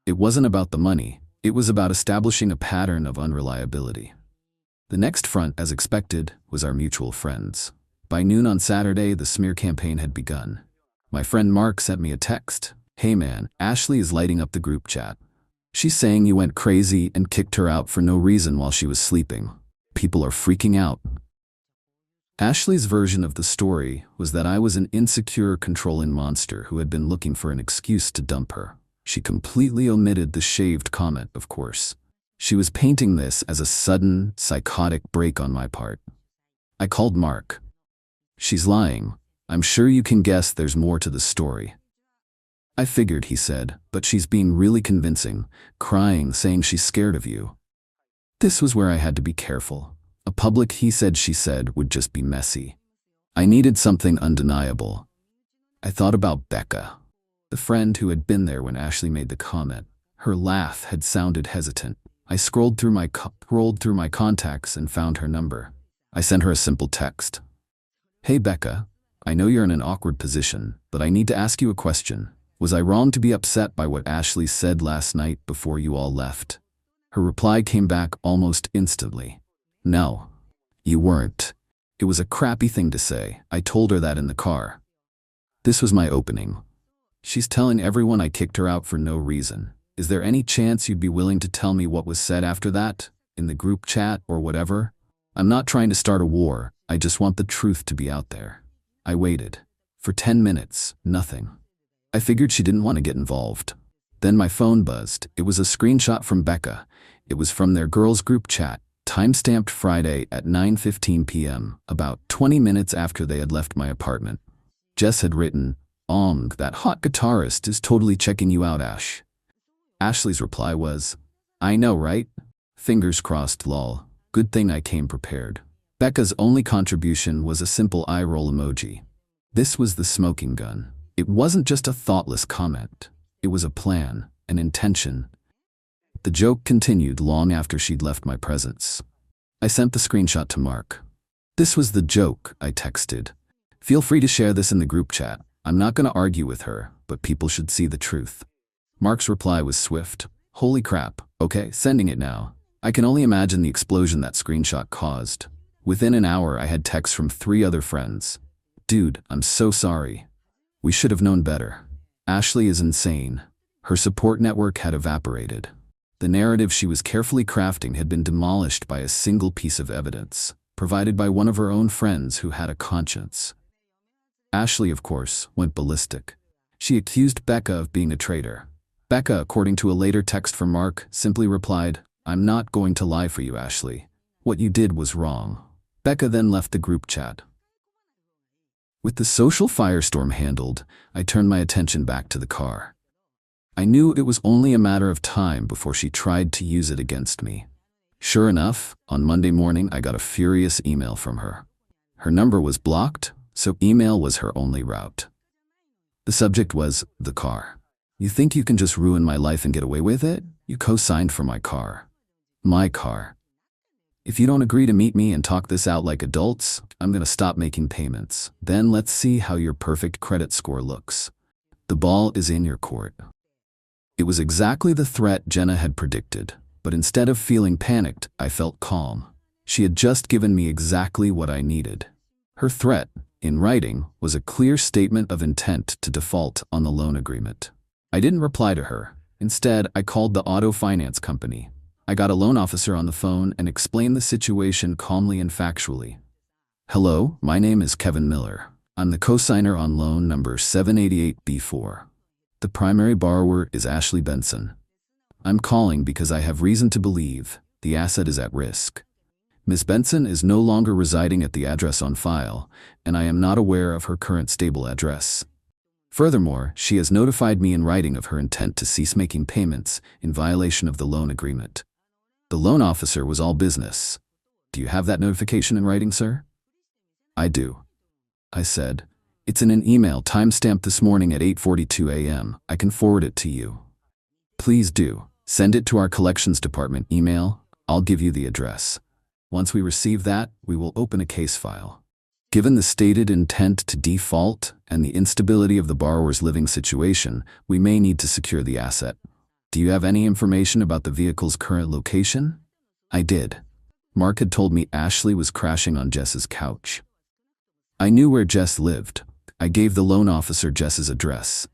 It wasn't about the money, it was about establishing a pattern of unreliability. The next front, as expected, was our mutual friends. By noon on Saturday, the smear campaign had begun. My friend Mark sent me a text. "Hey man, Ashley is lighting up the group chat. She's saying you went crazy and kicked her out for no reason while she was sleeping. People are freaking out." Ashley's version of the story was that I was an insecure, controlling monster who had been looking for an excuse to dump her. She completely omitted the shaved comment, of course. She was painting this as a sudden, psychotic break on my part. I called Mark. "She's lying. I'm sure you can guess there's more to the story." "I figured," he said, "but she's being really convincing, crying, saying she's scared of you." This was where I had to be careful. A public he said, she said would just be messy. I needed something undeniable. I thought about Becca, the friend who had been there when Ashley made the comment. Her laugh had sounded hesitant. I scrolled through my contacts and found her number. I sent her a simple text. "Hey Becca, I know you're in an awkward position, but I need to ask you a question. Was I wrong to be upset by what Ashley said last night before you all left?" Her reply came back almost instantly. "No, you weren't. It was a crappy thing to say. I told her that in the car." This was my opening. She's telling everyone I kicked her out for no reason. Is there any chance you'd be willing to tell me what was said after that, in the group chat or whatever? I'm not trying to start a war. I just want the truth to be out there. I waited. For 10 minutes, nothing. I figured she didn't want to get involved. Then my phone buzzed. It was a screenshot from Becca. It was from their girls' group chat, timestamped Friday at 9:15 p.m., about 20 minutes after they had left my apartment. Jess had written, "That hot guitarist is totally checking you out, Ash." Ashley's reply was, "I know, right? Fingers crossed, lol. Good thing I came prepared." Becca's only contribution was a simple eye roll emoji. This was the smoking gun. It wasn't just a thoughtless comment. It was a plan, an intention. The joke continued long after she'd left my presence. I sent the screenshot to Mark. "This was the joke," I texted. "Feel free to share this in the group chat. I'm not going to argue with her, but people should see the truth." Mark's reply was swift. "Holy crap, okay, sending it now." I can only imagine the explosion that screenshot caused. Within an hour, I had texts from 3 other friends. "Dude, I'm so sorry. We should have known better. Ashley is insane." Her support network had evaporated. The narrative she was carefully crafting had been demolished by a single piece of evidence, provided by one of her own friends who had a conscience. Ashley, of course, went ballistic. She accused Becca of being a traitor. Becca, according to a later text from Mark, simply replied, "I'm not going to lie for you, Ashley. What you did was wrong." Becca then left the group chat. With the social firestorm handled, I turned my attention back to the car. I knew it was only a matter of time before she tried to use it against me. Sure enough, on Monday morning I got a furious email from her. Her number was blocked, so email was her only route. The subject was, "The car. You think you can just ruin my life and get away with it? You co-signed for my car." My car. "If you don't agree to meet me and talk this out like adults, I'm gonna stop making payments. Then let's see how your perfect credit score looks. The ball is in your court." It was exactly the threat Jenna had predicted, but instead of feeling panicked, I felt calm. She had just given me exactly what I needed. Her threat, in writing, was a clear statement of intent to default on the loan agreement. I didn't reply to her. Instead, I called the auto finance company. I got a loan officer on the phone and explained the situation calmly and factually. "Hello, my name is Kevin Miller. I'm the cosigner on loan number 788B4. The primary borrower is Ashley Benson. I'm calling because I have reason to believe the asset is at risk. Ms. Benson is no longer residing at the address on file, and I am not aware of her current stable address. Furthermore, she has notified me in writing of her intent to cease making payments in violation of the loan agreement." The loan officer was all business. "Do you have that notification in writing, sir?" "I do," I said. "It's in an email timestamped this morning at 8:42 a.m. I can forward it to you." "Please do. Send it to our collections department email. I'll give you the address. Once we receive that, we will open a case file." Given the stated intent to default and the instability of the borrower's living situation, we may need to secure the asset. "Do you have any information about the vehicle's current location?" I did. Mark had told me Ashley was crashing on Jess's couch. I knew where Jess lived. I gave the loan officer Jess's address.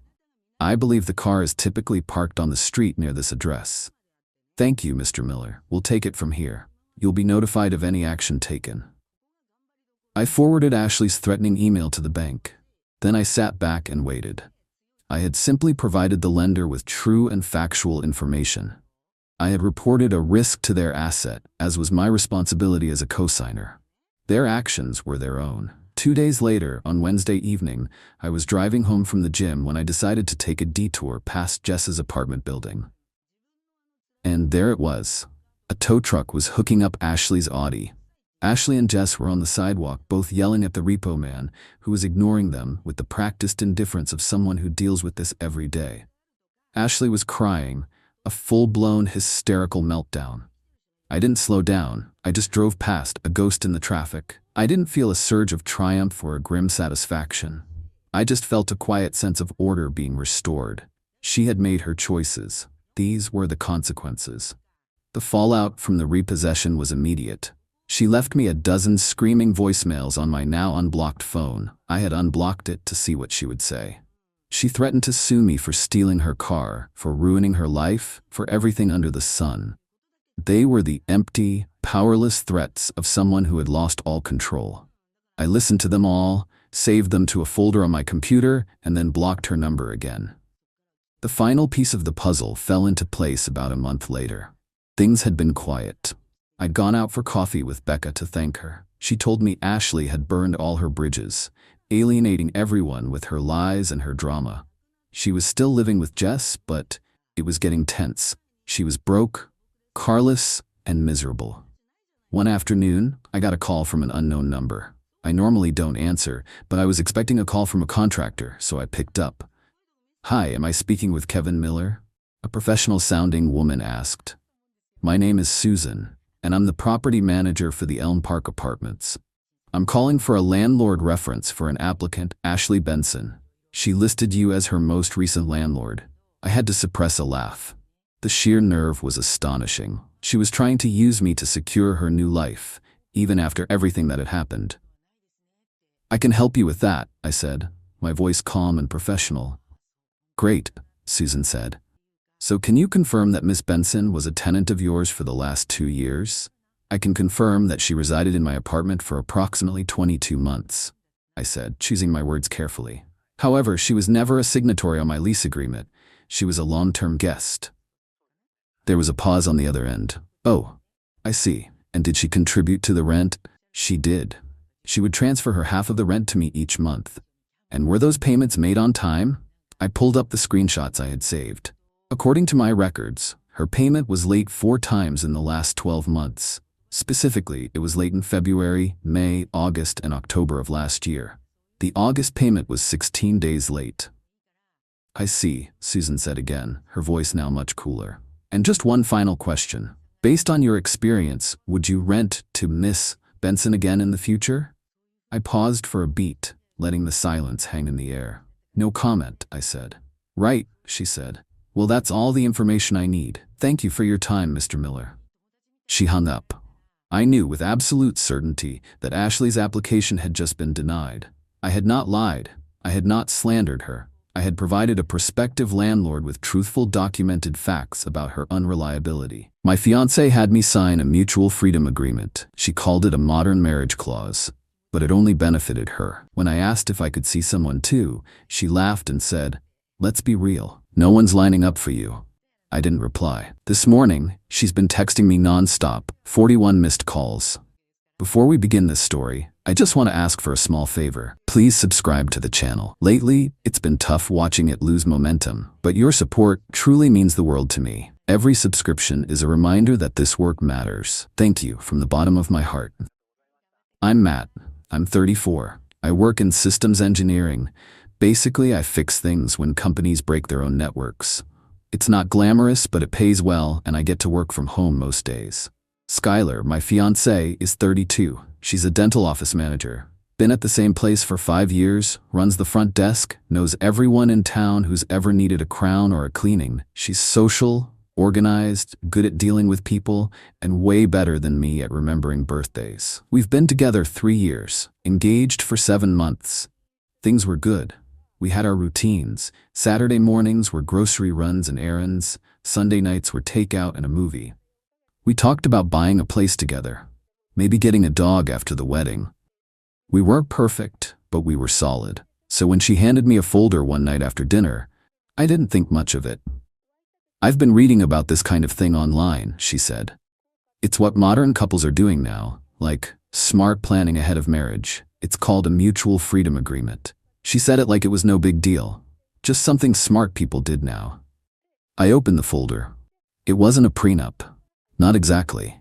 "I believe the car is typically parked on the street near this address." "Thank you, Mr. Miller. We'll take it from here. You'll be notified of any action taken." I forwarded Ashley's threatening email to the bank. Then I sat back and waited. I had simply provided the lender with true and factual information. I had reported a risk to their asset, as was my responsibility as a cosigner. Their actions were their own. 2 days later, on Wednesday evening, I was driving home from the gym when I decided to take a detour past Jess's apartment building. And there it was. A tow truck was hooking up Ashley's Audi. Ashley and Jess were on the sidewalk, both yelling at the repo man, who was ignoring them with the practiced indifference of someone who deals with this every day. Ashley was crying, a full-blown hysterical meltdown. I didn't slow down. I just drove past, a ghost in the traffic. I didn't feel a surge of triumph or a grim satisfaction. I just felt a quiet sense of order being restored. She had made her choices. These were the consequences. The fallout from the repossession was immediate. She left me a dozen screaming voicemails on my now unblocked phone. I had unblocked it to see what she would say. She threatened to sue me for stealing her car, for ruining her life, for everything under the sun. They were the empty, powerless threats of someone who had lost all control. I listened to them all, saved them to a folder on my computer, and then blocked her number again. The final piece of the puzzle fell into place about a month later. Things had been quiet. I'd gone out for coffee with Becca to thank her. She told me Ashley had burned all her bridges, alienating everyone with her lies and her drama. She was still living with Jess, but it was getting tense. She was broke, carless, and miserable. One afternoon, I got a call from an unknown number. I normally don't answer, but I was expecting a call from a contractor, so I picked up. "Hi, am I speaking with Kevin Miller?" a professional-sounding woman asked. "My name is Susan, and I'm the property manager for the Elm Park Apartments. I'm calling for a landlord reference for an applicant, Ashley Benson. She listed you as her most recent landlord." I had to suppress a laugh. The sheer nerve was astonishing. She was trying to use me to secure her new life, even after everything that had happened. "I can help you with that," I said, my voice calm and professional. "Great," Susan said. "So can you confirm that Miss Benson was a tenant of yours for the last 2 years?" "I can confirm that she resided in my apartment for approximately 22 months, I said, choosing my words carefully. "However, she was never a signatory on my lease agreement. She was a long-term guest." There was a pause on the other end. "Oh, I see. And did she contribute to the rent?" "She did. She would transfer her half of the rent to me each month." "And were those payments made on time?" I pulled up the screenshots I had saved. According to my records, her payment was late 4 times in the last 12 months. Specifically, it was late in February, May, August, and October of last year. The August payment was 16 days late. "I see," Susan said again, her voice now much cooler. "And just one final question. Based on your experience, would you rent to Miss Benson again in the future?" I paused for a beat, letting the silence hang in the air. "No comment," I said. "Right," she said. "Well, that's all the information I need. Thank you for your time, Mr. Miller." She hung up. I knew with absolute certainty that Ashley's application had just been denied. I had not lied. I had not slandered her. I had provided a prospective landlord with truthful documented facts about her unreliability. My fiancée had me sign a mutual freedom agreement. She called it a modern marriage clause, but it only benefited her. When I asked if I could see someone too, she laughed and said, "Let's be real. No one's lining up for you." I didn't reply. This morning, she's been texting me nonstop, 41 missed calls. Before we begin this story, I just want to ask for a small favor. Please subscribe to the channel. Lately, it's been tough watching it lose momentum, but your support truly means the world to me. Every subscription is a reminder that this work matters. Thank you from the bottom of my heart. I'm Matt. I'm 34. I work in systems engineering. Basically, I fix things when companies break their own networks. It's not glamorous, but it pays well, and I get to work from home most days. Skylar, my fiancée, is 32. She's a dental office manager. Been at the same place for 5 years, runs the front desk, knows everyone in town who's ever needed a crown or a cleaning. She's social, organized, good at dealing with people, and way better than me at remembering birthdays. We've been together 3 years, engaged for 7 months. Things were good. We had our routines. Saturday mornings were grocery runs and errands. Sunday nights were takeout and a movie. We talked about buying a place together, maybe getting a dog after the wedding. We weren't perfect, but we were solid. So when she handed me a folder one night after dinner, I didn't think much of it. "I've been reading about this kind of thing online," she said. "It's what modern couples are doing now, like smart planning ahead of marriage. It's called a mutual freedom agreement." She said it like it was no big deal, just something smart people did now. I opened the folder. It wasn't a prenup. Not exactly.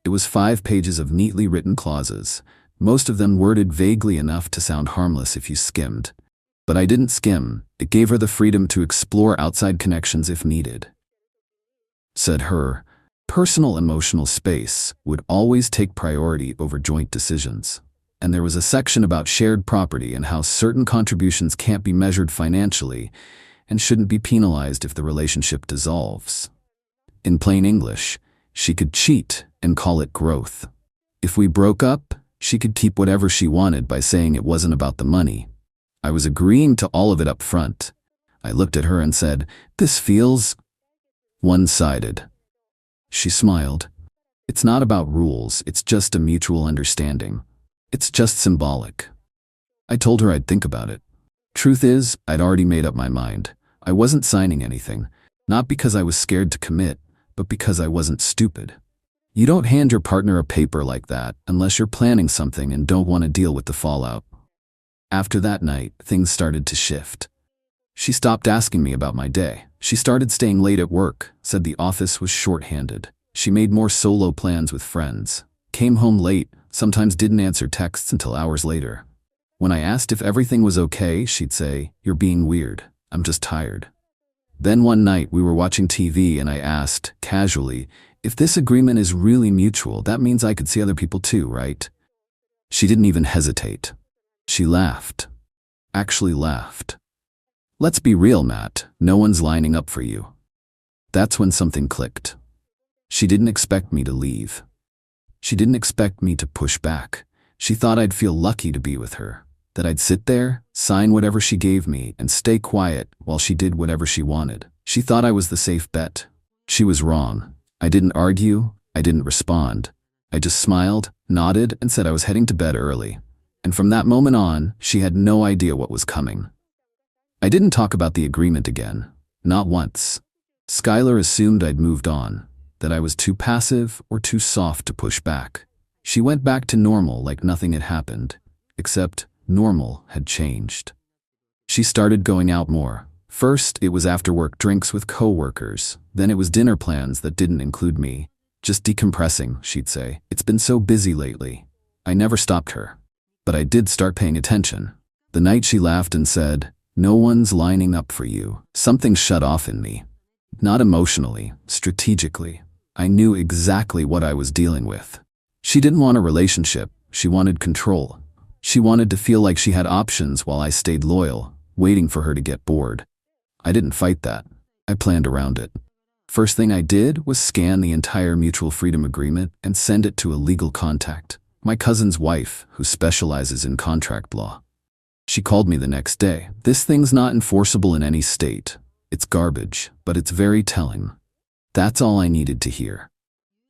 It was 5 pages of neatly written clauses, most of them worded vaguely enough to sound harmless if you skimmed. But I didn't skim. It gave her the freedom to explore outside connections if needed. Said her personal emotional space would always take priority over joint decisions. And there was a section about shared property and how certain contributions can't be measured financially and shouldn't be penalized if the relationship dissolves. In plain English, she could cheat and call it growth. If we broke up, she could keep whatever she wanted by saying it wasn't about the money. I was agreeing to all of it up front. I looked at her and said, "This feels one-sided." She smiled. "It's not about rules, it's just a mutual understanding. It's just symbolic." I told her I'd think about it. Truth is, I'd already made up my mind. I wasn't signing anything, not because I was scared to commit, but because I wasn't stupid. You don't hand your partner a paper like that unless you're planning something and don't want to deal with the fallout. After that night, things started to shift. She stopped asking me about my day. She started staying late at work, said the office was short-handed. She made more solo plans with friends. Came home late, sometimes didn't answer texts until hours later. When I asked if everything was okay, she'd say, "You're being weird. I'm just tired." Then one night we were watching TV and I asked, casually, "If this agreement is really mutual, that means I could see other people too, right?" She didn't even hesitate. She laughed. Actually laughed. "Let's be real, Matt. No one's lining up for you." That's when something clicked. She didn't expect me to leave. She didn't expect me to push back. She thought I'd feel lucky to be with her, that I'd sit there, sign whatever she gave me, and stay quiet while she did whatever she wanted. She thought I was the safe bet. She was wrong. I didn't argue. I didn't respond. I just smiled, nodded, and said I was heading to bed early. And from that moment on, she had no idea what was coming. I didn't talk about the agreement again. Not once. Skylar assumed I'd moved on, that I was too passive or too soft to push back. She went back to normal like nothing had happened, except normal had changed. She started going out more. First, it was after-work drinks with co-workers. Then it was dinner plans that didn't include me. "Just decompressing," she'd say. "It's been so busy lately." I never stopped her. But I did start paying attention. The night she laughed and said, "No one's lining up for you," something shut off in me. Not emotionally, strategically. I knew exactly what I was dealing with. She didn't want a relationship. She wanted control. She wanted to feel like she had options while I stayed loyal, waiting for her to get bored. I didn't fight that. I planned around it. First thing I did was scan the entire mutual freedom agreement and send it to a legal contact, my cousin's wife, who specializes in contract law. She called me the next day. This thing's not enforceable in any state. It's garbage, but it's very telling. That's all I needed to hear.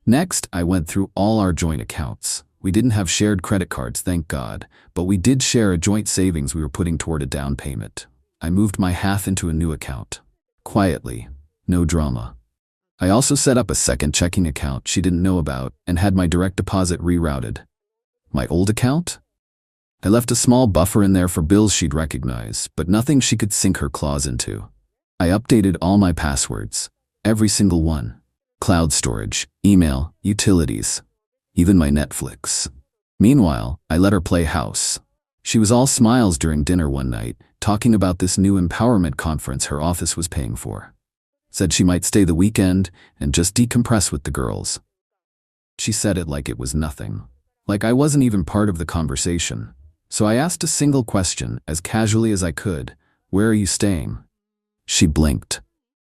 Next, I went through all our joint accounts. We didn't have shared credit cards, thank God, but we did share a joint savings we were putting toward a down payment. I moved my half into a new account. Quietly, no drama. I also set up a second checking account she didn't know about and had my direct deposit rerouted. My old account? I left a small buffer in there for bills she'd recognize, but nothing she could sink her claws into. I updated all my passwords, every single one. Cloud storage, email, utilities, even my Netflix. Meanwhile, I let her play house. She was all smiles during dinner one night, talking about this new empowerment conference her office was paying for. Said she might stay the weekend and just decompress with the girls. She said it like it was nothing, like I wasn't even part of the conversation. So I asked a single question, as casually as I could, "Where are you staying?" She blinked.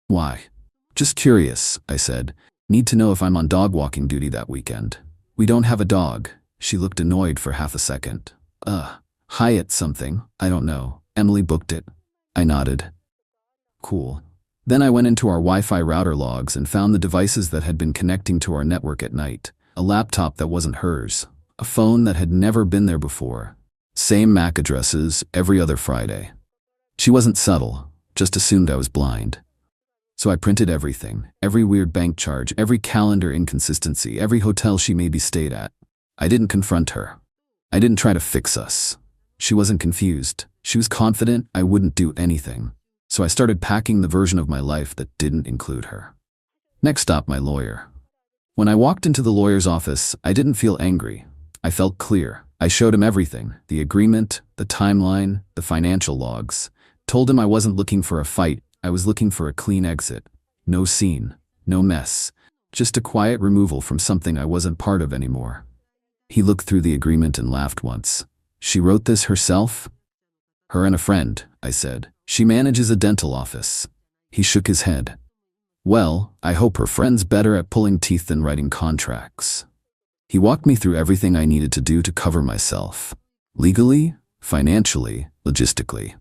"Why?" "Just curious," I said. "Need to know if I'm on dog walking duty that weekend." "We don't have a dog." She looked annoyed for half a second. Hyatt something, I don't know. Emily booked it." I nodded. "Cool." Then I went into our Wi-Fi router logs and found the devices that had been connecting to our network at night. A laptop that wasn't hers. A phone that had never been there before. Same MAC addresses every other Friday. She wasn't subtle, just assumed I was blind. So I printed everything, every weird bank charge, every calendar inconsistency, every hotel she maybe stayed at. I didn't confront her. I didn't try to fix us. She wasn't confused. She was confident I wouldn't do anything. So I started packing the version of my life that didn't include her. Next stop, my lawyer. When I walked into the lawyer's office, I didn't feel angry. I felt clear. I showed him everything, the agreement, the timeline, the financial logs. Told him I wasn't looking for a fight, I was looking for a clean exit. No scene, no mess, just a quiet removal from something I wasn't part of anymore. He looked through the agreement and laughed once. "She wrote this herself?" "Her and a friend," I said. "She manages a dental office." He shook his head. "Well, I hope her friend's better at pulling teeth than writing contracts." He walked me through everything I needed to do to cover myself. Legally, financially, logistically.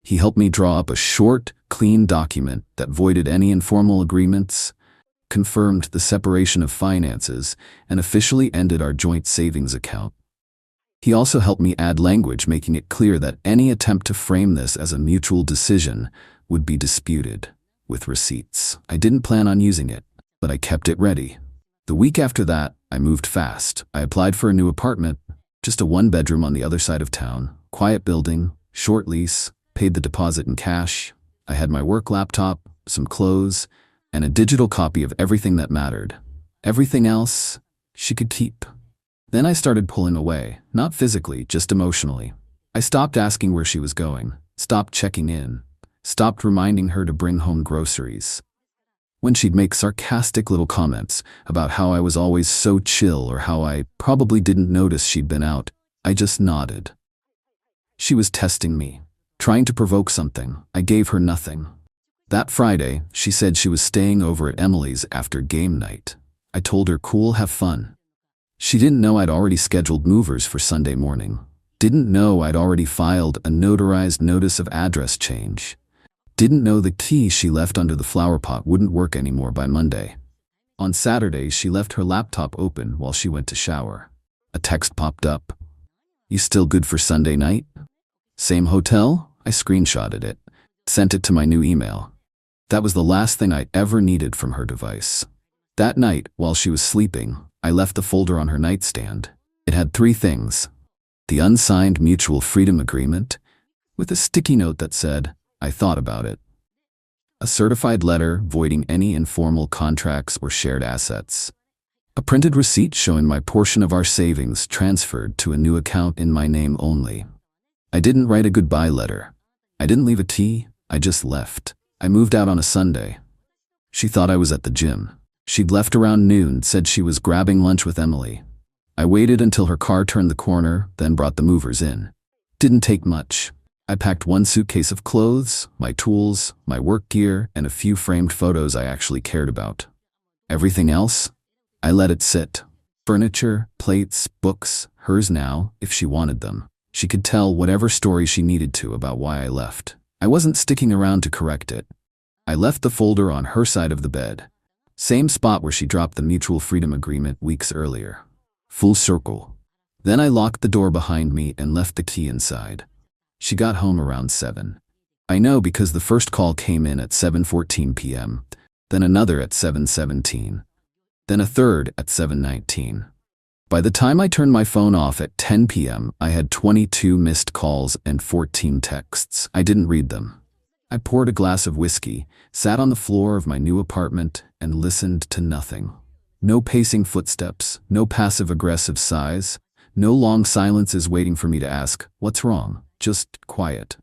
He helped me draw up a short, clean document that voided any informal agreements, confirmed the separation of finances, and officially ended our joint savings account. He also helped me add language making it clear that any attempt to frame this as a mutual decision would be disputed, with receipts. I didn't plan on using it, but I kept it ready. The week after that, I moved fast. I applied for a new apartment, just a one-bedroom on the other side of town, quiet building, short lease, paid the deposit in cash. I had my work laptop, some clothes, and a digital copy of everything that mattered. Everything else, she could keep. Then I started pulling away, not physically, just emotionally. I stopped asking where she was going, stopped checking in, stopped reminding her to bring home groceries. When she'd make sarcastic little comments about how I was always so chill or how I probably didn't notice she'd been out, I just nodded. She was testing me, trying to provoke something. I gave her nothing. That Friday, she said she was staying over at Emily's after game night. I told her, "Cool, have fun." She didn't know I'd already scheduled movers for Sunday morning. Didn't know I'd already filed a notarized notice of address change. Didn't know the key she left under the flower pot wouldn't work anymore by Monday. On Saturday, she left her laptop open while she went to shower. A text popped up. "You still good for Sunday night?" "Same hotel?" I screenshotted it, sent it to my new email. That was the last thing I ever needed from her device. That night, while she was sleeping, I left the folder on her nightstand. It had 3 things. The unsigned mutual freedom agreement, with a sticky note that said, "I thought about it." A certified letter voiding any informal contracts or shared assets. A printed receipt showing my portion of our savings transferred to a new account in my name only. I didn't write a goodbye letter. I didn't leave a tea, I just left. I moved out on a Sunday. She thought I was at the gym. She'd left around noon, said she was grabbing lunch with Emily. I waited until her car turned the corner, then brought the movers in. Didn't take much. I packed 1 suitcase of clothes, my tools, my work gear, and a few framed photos I actually cared about. Everything else? I let it sit. Furniture, plates, books, hers now, if she wanted them. She could tell whatever story she needed to about why I left. I wasn't sticking around to correct it. I left the folder on her side of the bed. Same spot where she dropped the mutual freedom agreement weeks earlier. Full circle. Then I locked the door behind me and left the key inside. She got home around 7. I know because the first call came in at 7:14 p.m., then another at 7:17, then a third at 7:19. By the time I turned my phone off at 10 p.m., I had 22 missed calls and 14 texts. I didn't read them. I poured a glass of whiskey, sat on the floor of my new apartment, and listened to nothing. No pacing footsteps, no passive-aggressive sighs, no long silences waiting for me to ask, "What's wrong?" Just quiet.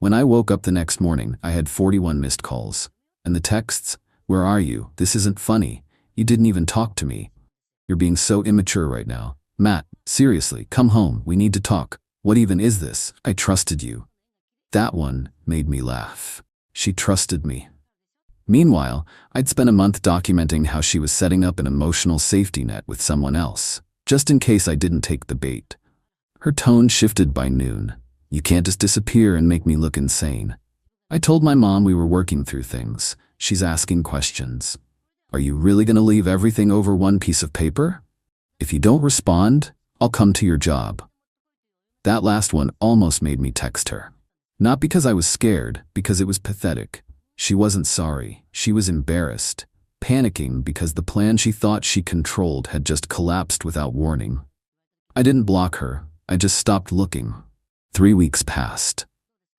When I woke up the next morning, I had 41 missed calls. And the texts, "Where are you? This isn't funny. You didn't even talk to me. You're being so immature right now. Matt, seriously, come home. We need to talk. What even is this? I trusted you." That one made me laugh. She trusted me. Meanwhile, I'd spent a month documenting how she was setting up an emotional safety net with someone else, just in case I didn't take the bait. Her tone shifted by noon. "You can't just disappear and make me look insane." I told my mom we were working through things. She's asking questions. "Are you really going to leave everything over one piece of paper? If you don't respond, I'll come to your job." That last one almost made me text her. Not because I was scared, because it was pathetic. She wasn't sorry. She was embarrassed, panicking because the plan she thought she controlled had just collapsed without warning. I didn't block her. I just stopped looking. 3 weeks passed.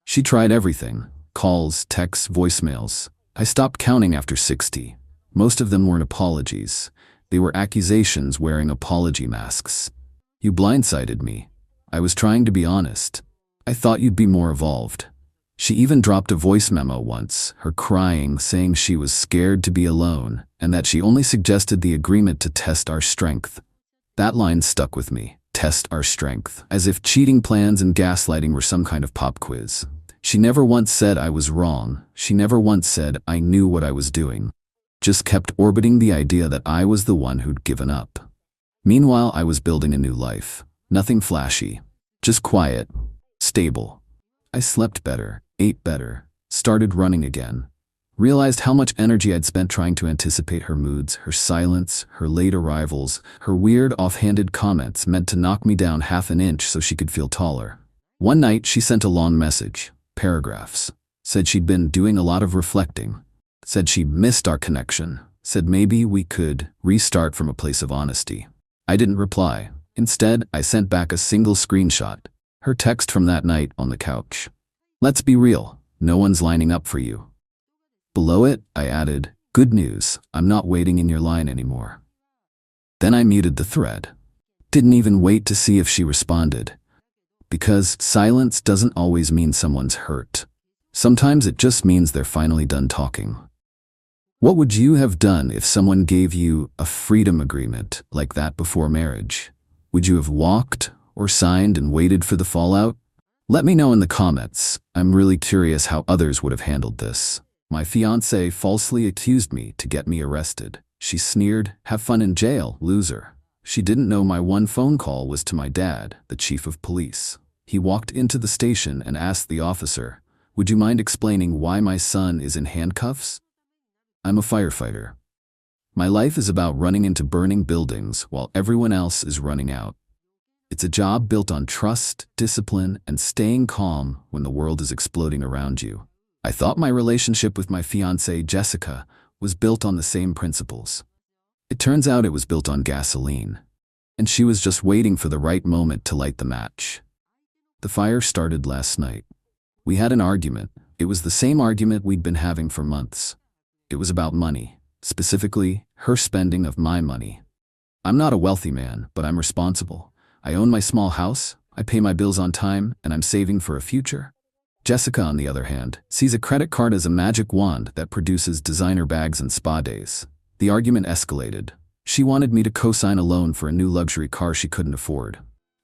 She tried everything. Calls, texts, voicemails. I stopped counting after 60. Most of them weren't apologies. They were accusations wearing apology masks. "You blindsided me. I was trying to be honest. I thought you'd be more evolved." She even dropped a voice memo once, her crying, saying she was scared to be alone and that she only suggested the agreement to test our strength. That line stuck with me. Test our strength. As if cheating plans and gaslighting were some kind of pop quiz. She never once said I was wrong. She never once said I knew what I was doing. Just kept orbiting the idea that I was the one who'd given up. Meanwhile, I was building a new life. Nothing flashy. Just quiet. Stable. I slept better, ate better, started running again. Realized how much energy I'd spent trying to anticipate her moods, her silence, her late arrivals, her weird offhanded comments meant to knock me down half an inch so she could feel taller. One night, she sent a long message, paragraphs. Said she'd been doing a lot of reflecting. Said she'd missed our connection. Said maybe we could restart from a place of honesty. I didn't reply. Instead, I sent back a single screenshot. Her text from that night on the couch. "Let's be real. No one's lining up for you." Below it, I added, "Good news, I'm not waiting in your line anymore." Then I muted the thread. Didn't even wait to see if she responded. Because silence doesn't always mean someone's hurt. Sometimes it just means they're finally done talking. What would you have done if someone gave you a freedom agreement like that before marriage? Would you have walked or signed and waited for the fallout? Let me know in the comments. I'm really curious how others would have handled this. My fiancée falsely accused me to get me arrested. She sneered, "Have fun in jail, loser." She didn't know my one phone call was to my dad, the chief of police. He walked into the station and asked the officer, "Would you mind explaining why my son is in handcuffs?" I'm a firefighter. My life is about running into burning buildings while everyone else is running out. It's a job built on trust, discipline, and staying calm when the world is exploding around you. I thought my relationship with my fiancée, Jessica, was built on the same principles. It turns out it was built on gasoline, and she was just waiting for the right moment to light the match. The fire started last night. We had an argument. It was the same argument we'd been having for months. It was about money, specifically her spending of my money. I'm not a wealthy man, but I'm responsible. I own my small house, I pay my bills on time, and I'm saving for a future. Jessica, on the other hand, sees a credit card as a magic wand that produces designer bags and spa days. The argument escalated. She wanted me to co-sign a loan for a new luxury car she couldn't afford.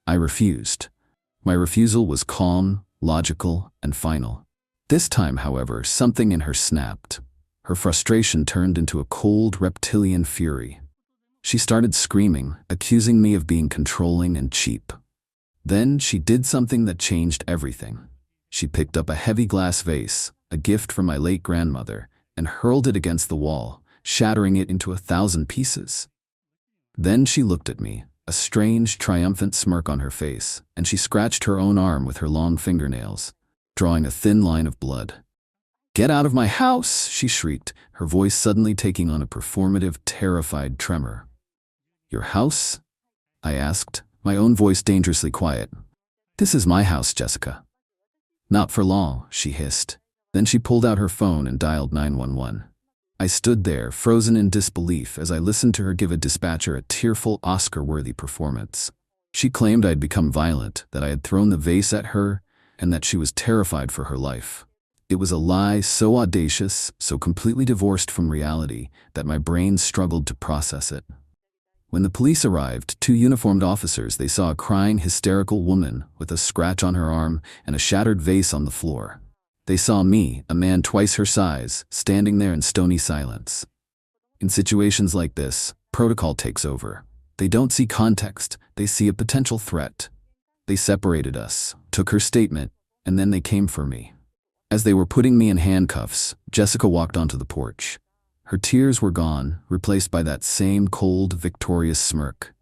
I refused. My refusal was calm, logical, and final. This time, however, something in her snapped. Her frustration turned into a cold, reptilian fury. She started screaming, accusing me of being controlling and cheap. Then she did something that changed everything. She picked up a heavy glass vase, a gift from my late grandmother, and hurled it against the wall, shattering it into 1,000 pieces. Then she looked at me, a strange, triumphant smirk on her face, and she scratched her own arm with her long fingernails, drawing a thin line of blood. "Get out of my house!" she shrieked, her voice suddenly taking on a performative, terrified tremor. "Your house?" I asked, my own voice dangerously quiet. "This is my house, Jessica." "Not for long," she hissed. Then she pulled out her phone and dialed 911. I stood there, frozen in disbelief, as I listened to her give a dispatcher a tearful, Oscar-worthy performance. She claimed I'd become violent, that I had thrown the vase at her, and that she was terrified for her life. It was a lie so audacious, so completely divorced from reality, that my brain struggled to process it. When the police arrived, 2 uniformed officers, they saw a crying, hysterical woman with a scratch on her arm and a shattered vase on the floor. They saw me, a man twice her size, standing there in stony silence. In situations like this, protocol takes over. They don't see context, they see a potential threat. They separated us, took her statement, and then they came for me. As they were putting me in handcuffs, Jessica walked onto the porch. Her tears were gone, replaced by that same cold, victorious smirk.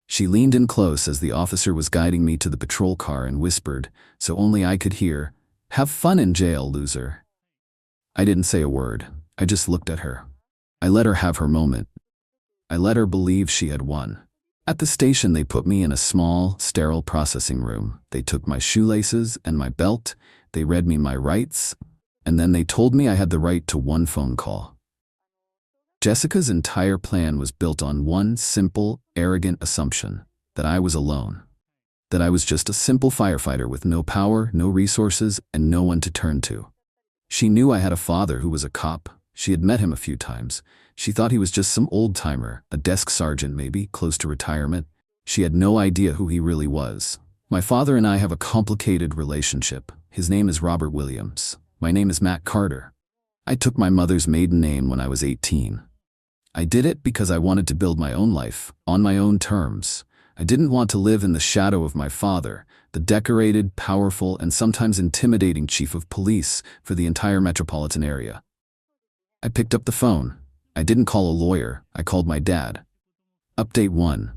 She leaned in close as the officer was guiding me to the patrol car and whispered, so only I could hear, "Have fun in jail, loser." I didn't say a word. I just looked at her. I let her have her moment. I let her believe she had won. At the station, they put me in a small, sterile processing room. They took my shoelaces and my belt, they read me my rights, and then they told me I had the right to one phone call. Jessica's entire plan was built on one simple, arrogant assumption, that I was alone. That I was just a simple firefighter with no power, no resources, and no one to turn to. She knew I had a father who was a cop. She had met him a few times. She thought he was just some old-timer, a desk sergeant maybe, close to retirement. She had no idea who he really was. My father and I have a complicated relationship. His name is Robert Williams. My name is Matt Carter. I took my mother's maiden name when I was 18. I did it because I wanted to build my own life, on my own terms. I didn't want to live in the shadow of my father, the decorated, powerful, and sometimes intimidating chief of police for the entire metropolitan area. I picked up the phone. I didn't call a lawyer, I called my dad. Update 1.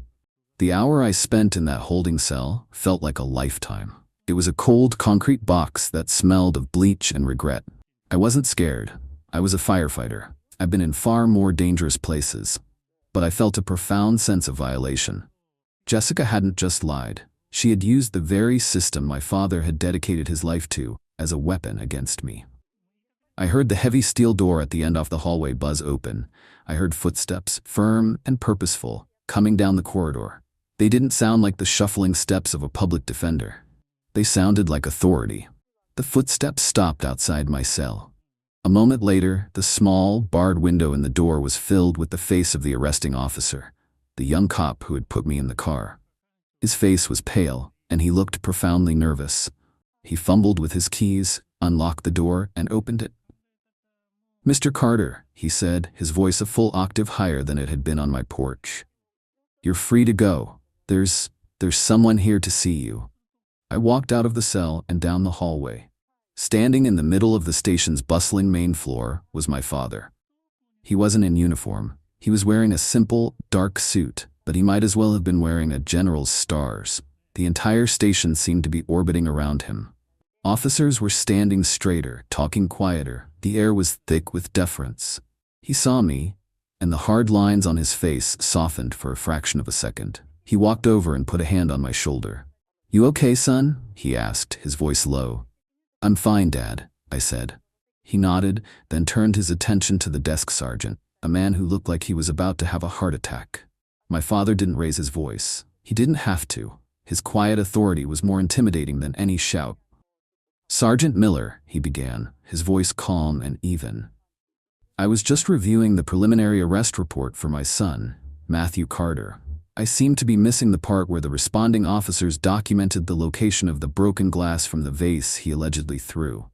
The hour I spent in that holding cell felt like a lifetime. It was a cold, concrete box that smelled of bleach and regret. I wasn't scared. I was a firefighter. I've been in far more dangerous places. But I felt a profound sense of violation. Jessica hadn't just lied. She had used the very system my father had dedicated his life to as a weapon against me. I heard the heavy steel door at the end of the hallway buzz open. I heard footsteps, firm and purposeful, coming down the corridor. They didn't sound like the shuffling steps of a public defender. They sounded like authority. The footsteps stopped outside my cell. A moment later, the small, barred window in the door was filled with the face of the arresting officer, the young cop who had put me in the car. His face was pale, and he looked profoundly nervous. He fumbled with his keys, unlocked the door, and opened it. "Mr. Carter," he said, his voice a full octave higher than it had been on my porch. "You're free to go. There's someone here to see you." I walked out of the cell and down the hallway. Standing in the middle of the station's bustling main floor was my father. He wasn't in uniform. He was wearing a simple, dark suit, but he might as well have been wearing a general's stars. The entire station seemed to be orbiting around him. Officers were standing straighter, talking quieter. The air was thick with deference. He saw me, and the hard lines on his face softened for a fraction of a second. He walked over and put a hand on my shoulder. "You okay, son?" he asked, his voice low. "I'm fine, Dad," I said. He nodded, then turned his attention to the desk sergeant, a man who looked like he was about to have a heart attack. My father didn't raise his voice. He didn't have to. His quiet authority was more intimidating than any shout. "Sergeant Miller," he began, his voice calm and even. "I was just reviewing the preliminary arrest report for my son, Matthew Carter. I seem to be missing the part where the responding officers documented the location of the broken glass from the vase he allegedly threw.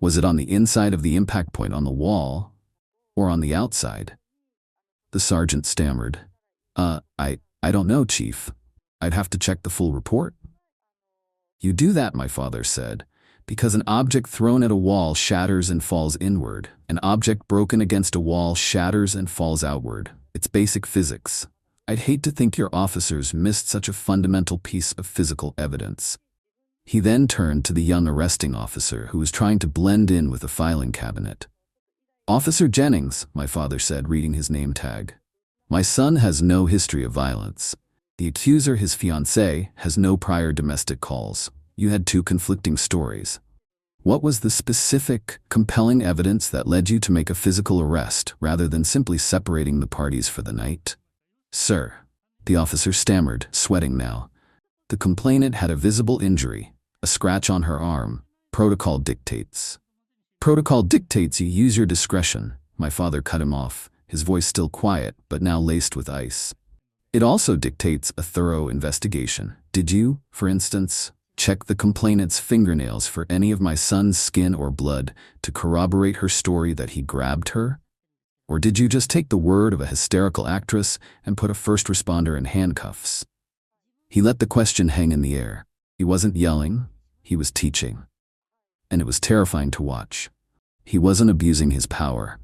Was it on the inside of the impact point on the wall, or on the outside?" The sergeant stammered. I don't know, Chief. I'd have to check the full report." You do that, my father said, because an object thrown at a wall shatters and falls inward. An object broken against a wall shatters and falls outward. It's basic physics. I'd hate to think your officers missed such a fundamental piece of physical evidence. He then turned to the young arresting officer who was trying to blend in with the filing cabinet. Officer Jennings, my father said, reading his name tag. My son has no history of violence. The accuser, his fiancée, has no prior domestic calls. You had two conflicting stories. What was the specific, compelling evidence that led you to make a physical arrest rather than simply separating the parties for the night? Sir, the officer stammered, sweating now. The complainant had a visible injury, a scratch on her arm. Protocol dictates. Protocol dictates you use your discretion. My father cut him off, his voice still quiet but now laced with ice. It also dictates a thorough investigation. Did you, for instance, check the complainant's fingernails for any of my son's skin or blood to corroborate her story that he grabbed her? Or did you just take the word of a hysterical actress and put a first responder in handcuffs? He let the question hang in the air. He wasn't yelling, he was teaching. And it was terrifying to watch. He wasn't abusing his power.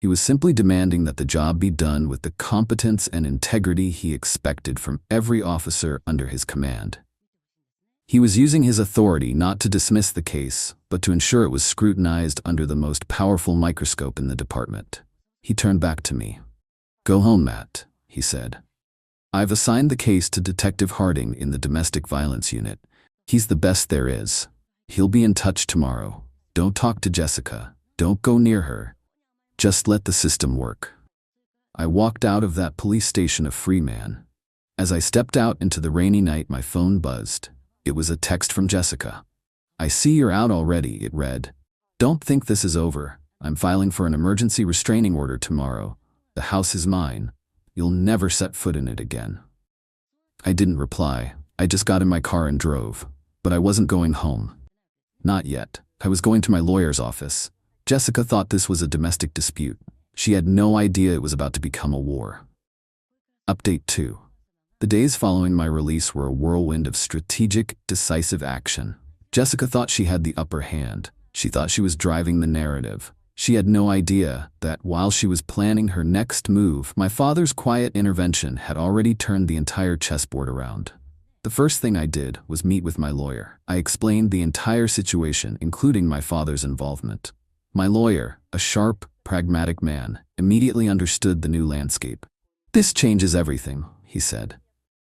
He was simply demanding that the job be done with the competence and integrity he expected from every officer under his command. He was using his authority not to dismiss the case, but to ensure it was scrutinized under the most powerful microscope in the department. He turned back to me. Go home, Matt, he said. I've assigned the case to Detective Harding in the Domestic Violence Unit. He's the best there is. He'll be in touch tomorrow. Don't talk to Jessica. Don't go near her. Just let the system work. I walked out of that police station a free man. As I stepped out into the rainy night, my phone buzzed. It was a text from Jessica. I see you're out already, it read. Don't think this is over. I'm filing for an emergency restraining order tomorrow. The house is mine. You'll never set foot in it again. I didn't reply. I just got in my car and drove. But I wasn't going home. Not yet. I was going to my lawyer's office. Jessica thought this was a domestic dispute. She had no idea it was about to become a war. Update 2. The days following my release were a whirlwind of strategic, decisive action. Jessica thought she had the upper hand. She thought she was driving the narrative. She had no idea that while she was planning her next move, my father's quiet intervention had already turned the entire chessboard around. The first thing I did was meet with my lawyer. I explained the entire situation, including my father's involvement. My lawyer, a sharp, pragmatic man, immediately understood the new landscape. This changes everything, he said.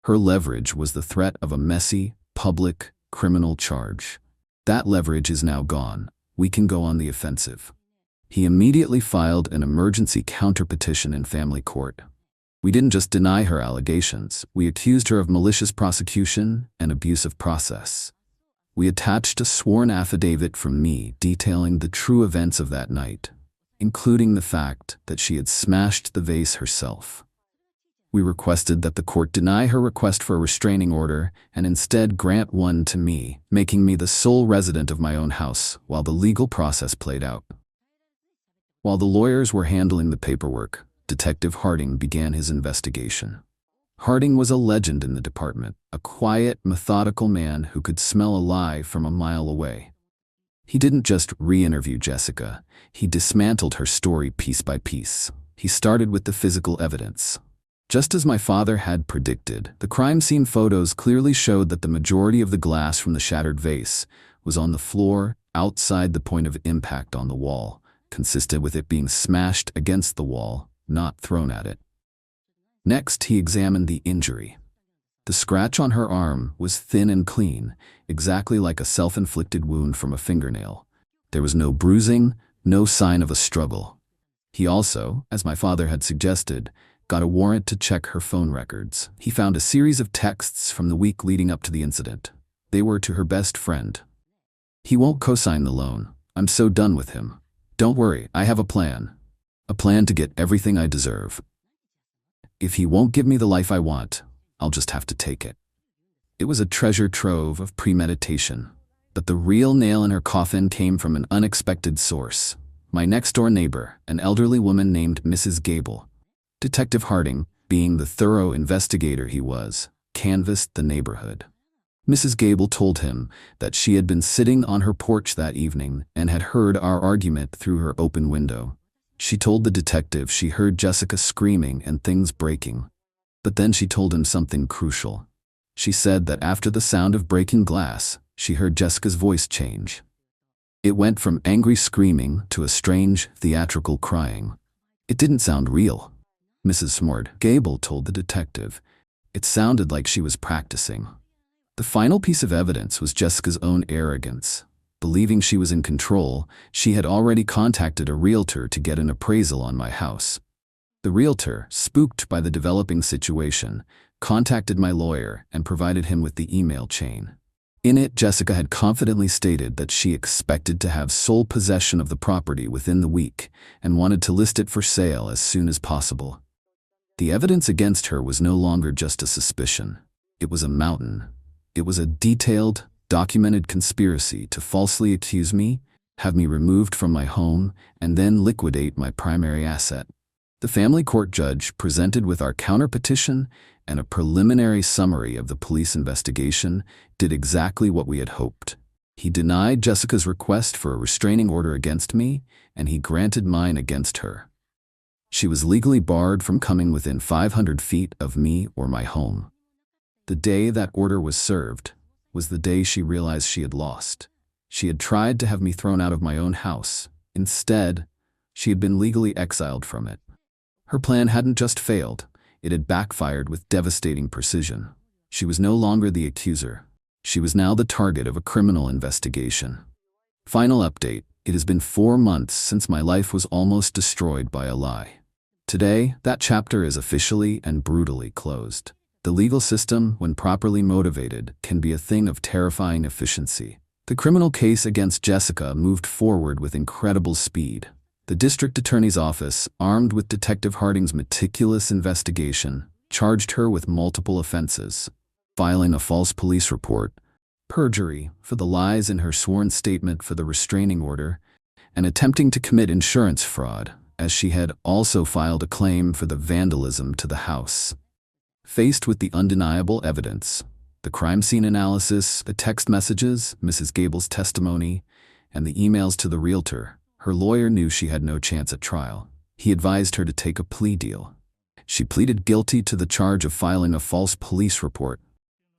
Her leverage was the threat of a messy, public, criminal charge. That leverage is now gone. We can go on the offensive. He immediately filed an emergency counterpetition in family court. We didn't just deny her allegations, we accused her of malicious prosecution and abuse of process. We attached a sworn affidavit from me detailing the true events of that night, including the fact that she had smashed the vase herself. We requested that the court deny her request for a restraining order and instead grant one to me, making me the sole resident of my own house while the legal process played out. While the lawyers were handling the paperwork, Detective Harding began his investigation. Harding was a legend in the department, a quiet, methodical man who could smell a lie from a mile away. He didn't just re-interview Jessica, he dismantled her story piece by piece. He started with the physical evidence. Just as my father had predicted, the crime scene photos clearly showed that the majority of the glass from the shattered vase was on the floor outside the point of impact on the wall, consistent with it being smashed against the wall, not thrown at it. Next, he examined the injury. The scratch on her arm was thin and clean, exactly like a self-inflicted wound from a fingernail. There was no bruising, no sign of a struggle. He also, as my father had suggested, got a warrant to check her phone records. He found a series of texts from the week leading up to the incident. They were to her best friend. He won't co-sign the loan. I'm so done with him. Don't worry, I have a plan. A plan to get everything I deserve. If he won't give me the life I want, I'll just have to take it. It was a treasure trove of premeditation. But the real nail in her coffin came from an unexpected source. My next-door neighbor, an elderly woman named Mrs. Gable. Detective Harding, being the thorough investigator he was, canvassed the neighborhood. Mrs. Gable told him that she had been sitting on her porch that evening and had heard our argument through her open window. She told the detective she heard Jessica screaming and things breaking. But then she told him something crucial. She said that after the sound of breaking glass, she heard Jessica's voice change. It went from angry screaming to a strange, theatrical crying. It didn't sound real. Mrs. Smart Gable told the detective. It sounded like she was practicing. The final piece of evidence was Jessica's own arrogance. Believing she was in control, she had already contacted a realtor to get an appraisal on my house. The realtor, spooked by the developing situation, contacted my lawyer and provided him with the email chain. In it, Jessica had confidently stated that she expected to have sole possession of the property within the week and wanted to list it for sale as soon as possible. The evidence against her was no longer just a suspicion. It was a mountain. It was a detailed, documented conspiracy to falsely accuse me, have me removed from my home, and then liquidate my primary asset. The family court judge, presented with our counterpetition and a preliminary summary of the police investigation, did exactly what we had hoped. He denied Jessica's request for a restraining order against me, and he granted mine against her. She was legally barred from coming within 500 feet of me or my home. The day that order was served was the day she realized she had lost. She had tried to have me thrown out of my own house. Instead, she had been legally exiled from it. Her plan hadn't just failed, it had backfired with devastating precision. She was no longer the accuser. She was now the target of a criminal investigation. Final update: it has been 4 months since my life was almost destroyed by a lie. Today, that chapter is officially and brutally closed. The legal system, when properly motivated, can be a thing of terrifying efficiency. The criminal case against Jessica moved forward with incredible speed. The district attorney's office, armed with Detective Harding's meticulous investigation, charged her with multiple offenses: filing a false police report, perjury for the lies in her sworn statement for the restraining order, and attempting to commit insurance fraud, as she had also filed a claim for the vandalism to the house. Faced with the undeniable evidence, the crime scene analysis, the text messages, Mrs. Gable's testimony, and the emails to the realtor, her lawyer knew she had no chance at trial. He advised her to take a plea deal. She pleaded guilty to the charge of filing a false police report.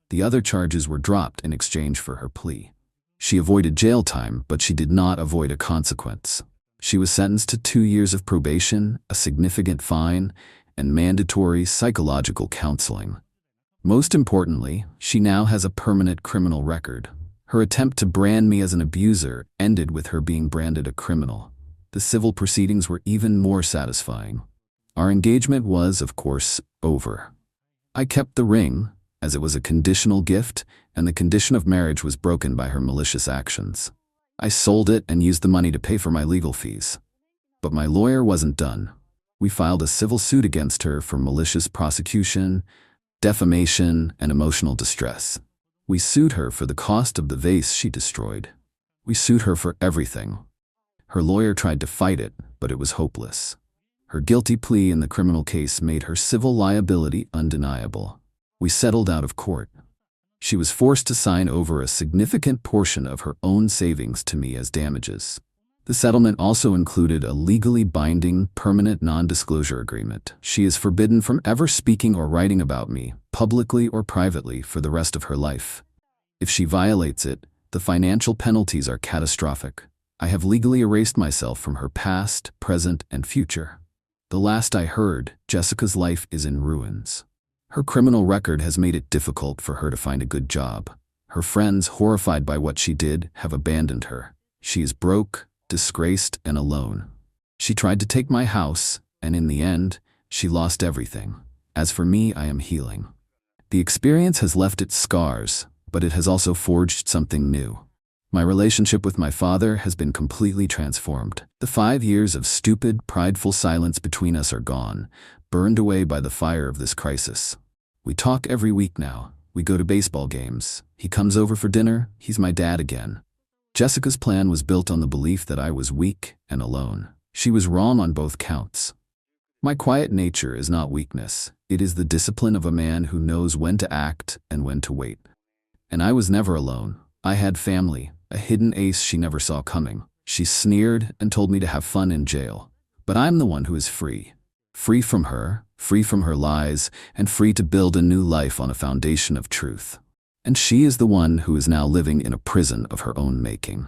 The other charges were dropped in exchange for her plea. She avoided jail time, but she did not avoid a consequence. She was sentenced to 2 years of probation, a significant fine, and mandatory psychological counseling. Most importantly, she now has a permanent criminal record. Her attempt to brand me as an abuser ended with her being branded a criminal. The civil proceedings were even more satisfying. Our engagement was, of course, over. I kept the ring, as it was a conditional gift, and the condition of marriage was broken by her malicious actions. I sold it and used the money to pay for my legal fees. But my lawyer wasn't done. We filed a civil suit against her for malicious prosecution, defamation, and emotional distress. We sued her for the cost of the vase she destroyed. We sued her for everything. Her lawyer tried to fight it, but it was hopeless. Her guilty plea in the criminal case made her civil liability undeniable. We settled out of court. She was forced to sign over a significant portion of her own savings to me as damages. The settlement also included a legally binding, permanent non-disclosure agreement. She is forbidden from ever speaking or writing about me, publicly or privately, for the rest of her life. If she violates it, the financial penalties are catastrophic. I have legally erased myself from her past, present, and future. The last I heard, Jessica's life is in ruins. Her criminal record has made it difficult for her to find a good job. Her friends, horrified by what she did, have abandoned her. She is broke, disgraced, and alone. She tried to take my house, and in the end, she lost everything. As for me, I am healing. The experience has left its scars, but it has also forged something new. My relationship with my father has been completely transformed. The 5 years of stupid, prideful silence between us are gone, burned away by the fire of this crisis. We talk every week now. We go to baseball games. He comes over for dinner. He's my dad again. Jessica's plan was built on the belief that I was weak and alone. She was wrong on both counts. My quiet nature is not weakness. It is the discipline of a man who knows when to act and when to wait. And I was never alone. I had family, a hidden ace she never saw coming. She sneered and told me to have fun in jail. But I'm the one who is free. Free from her lies, and free to build a new life on a foundation of truth. And she is the one who is now living in a prison of her own making.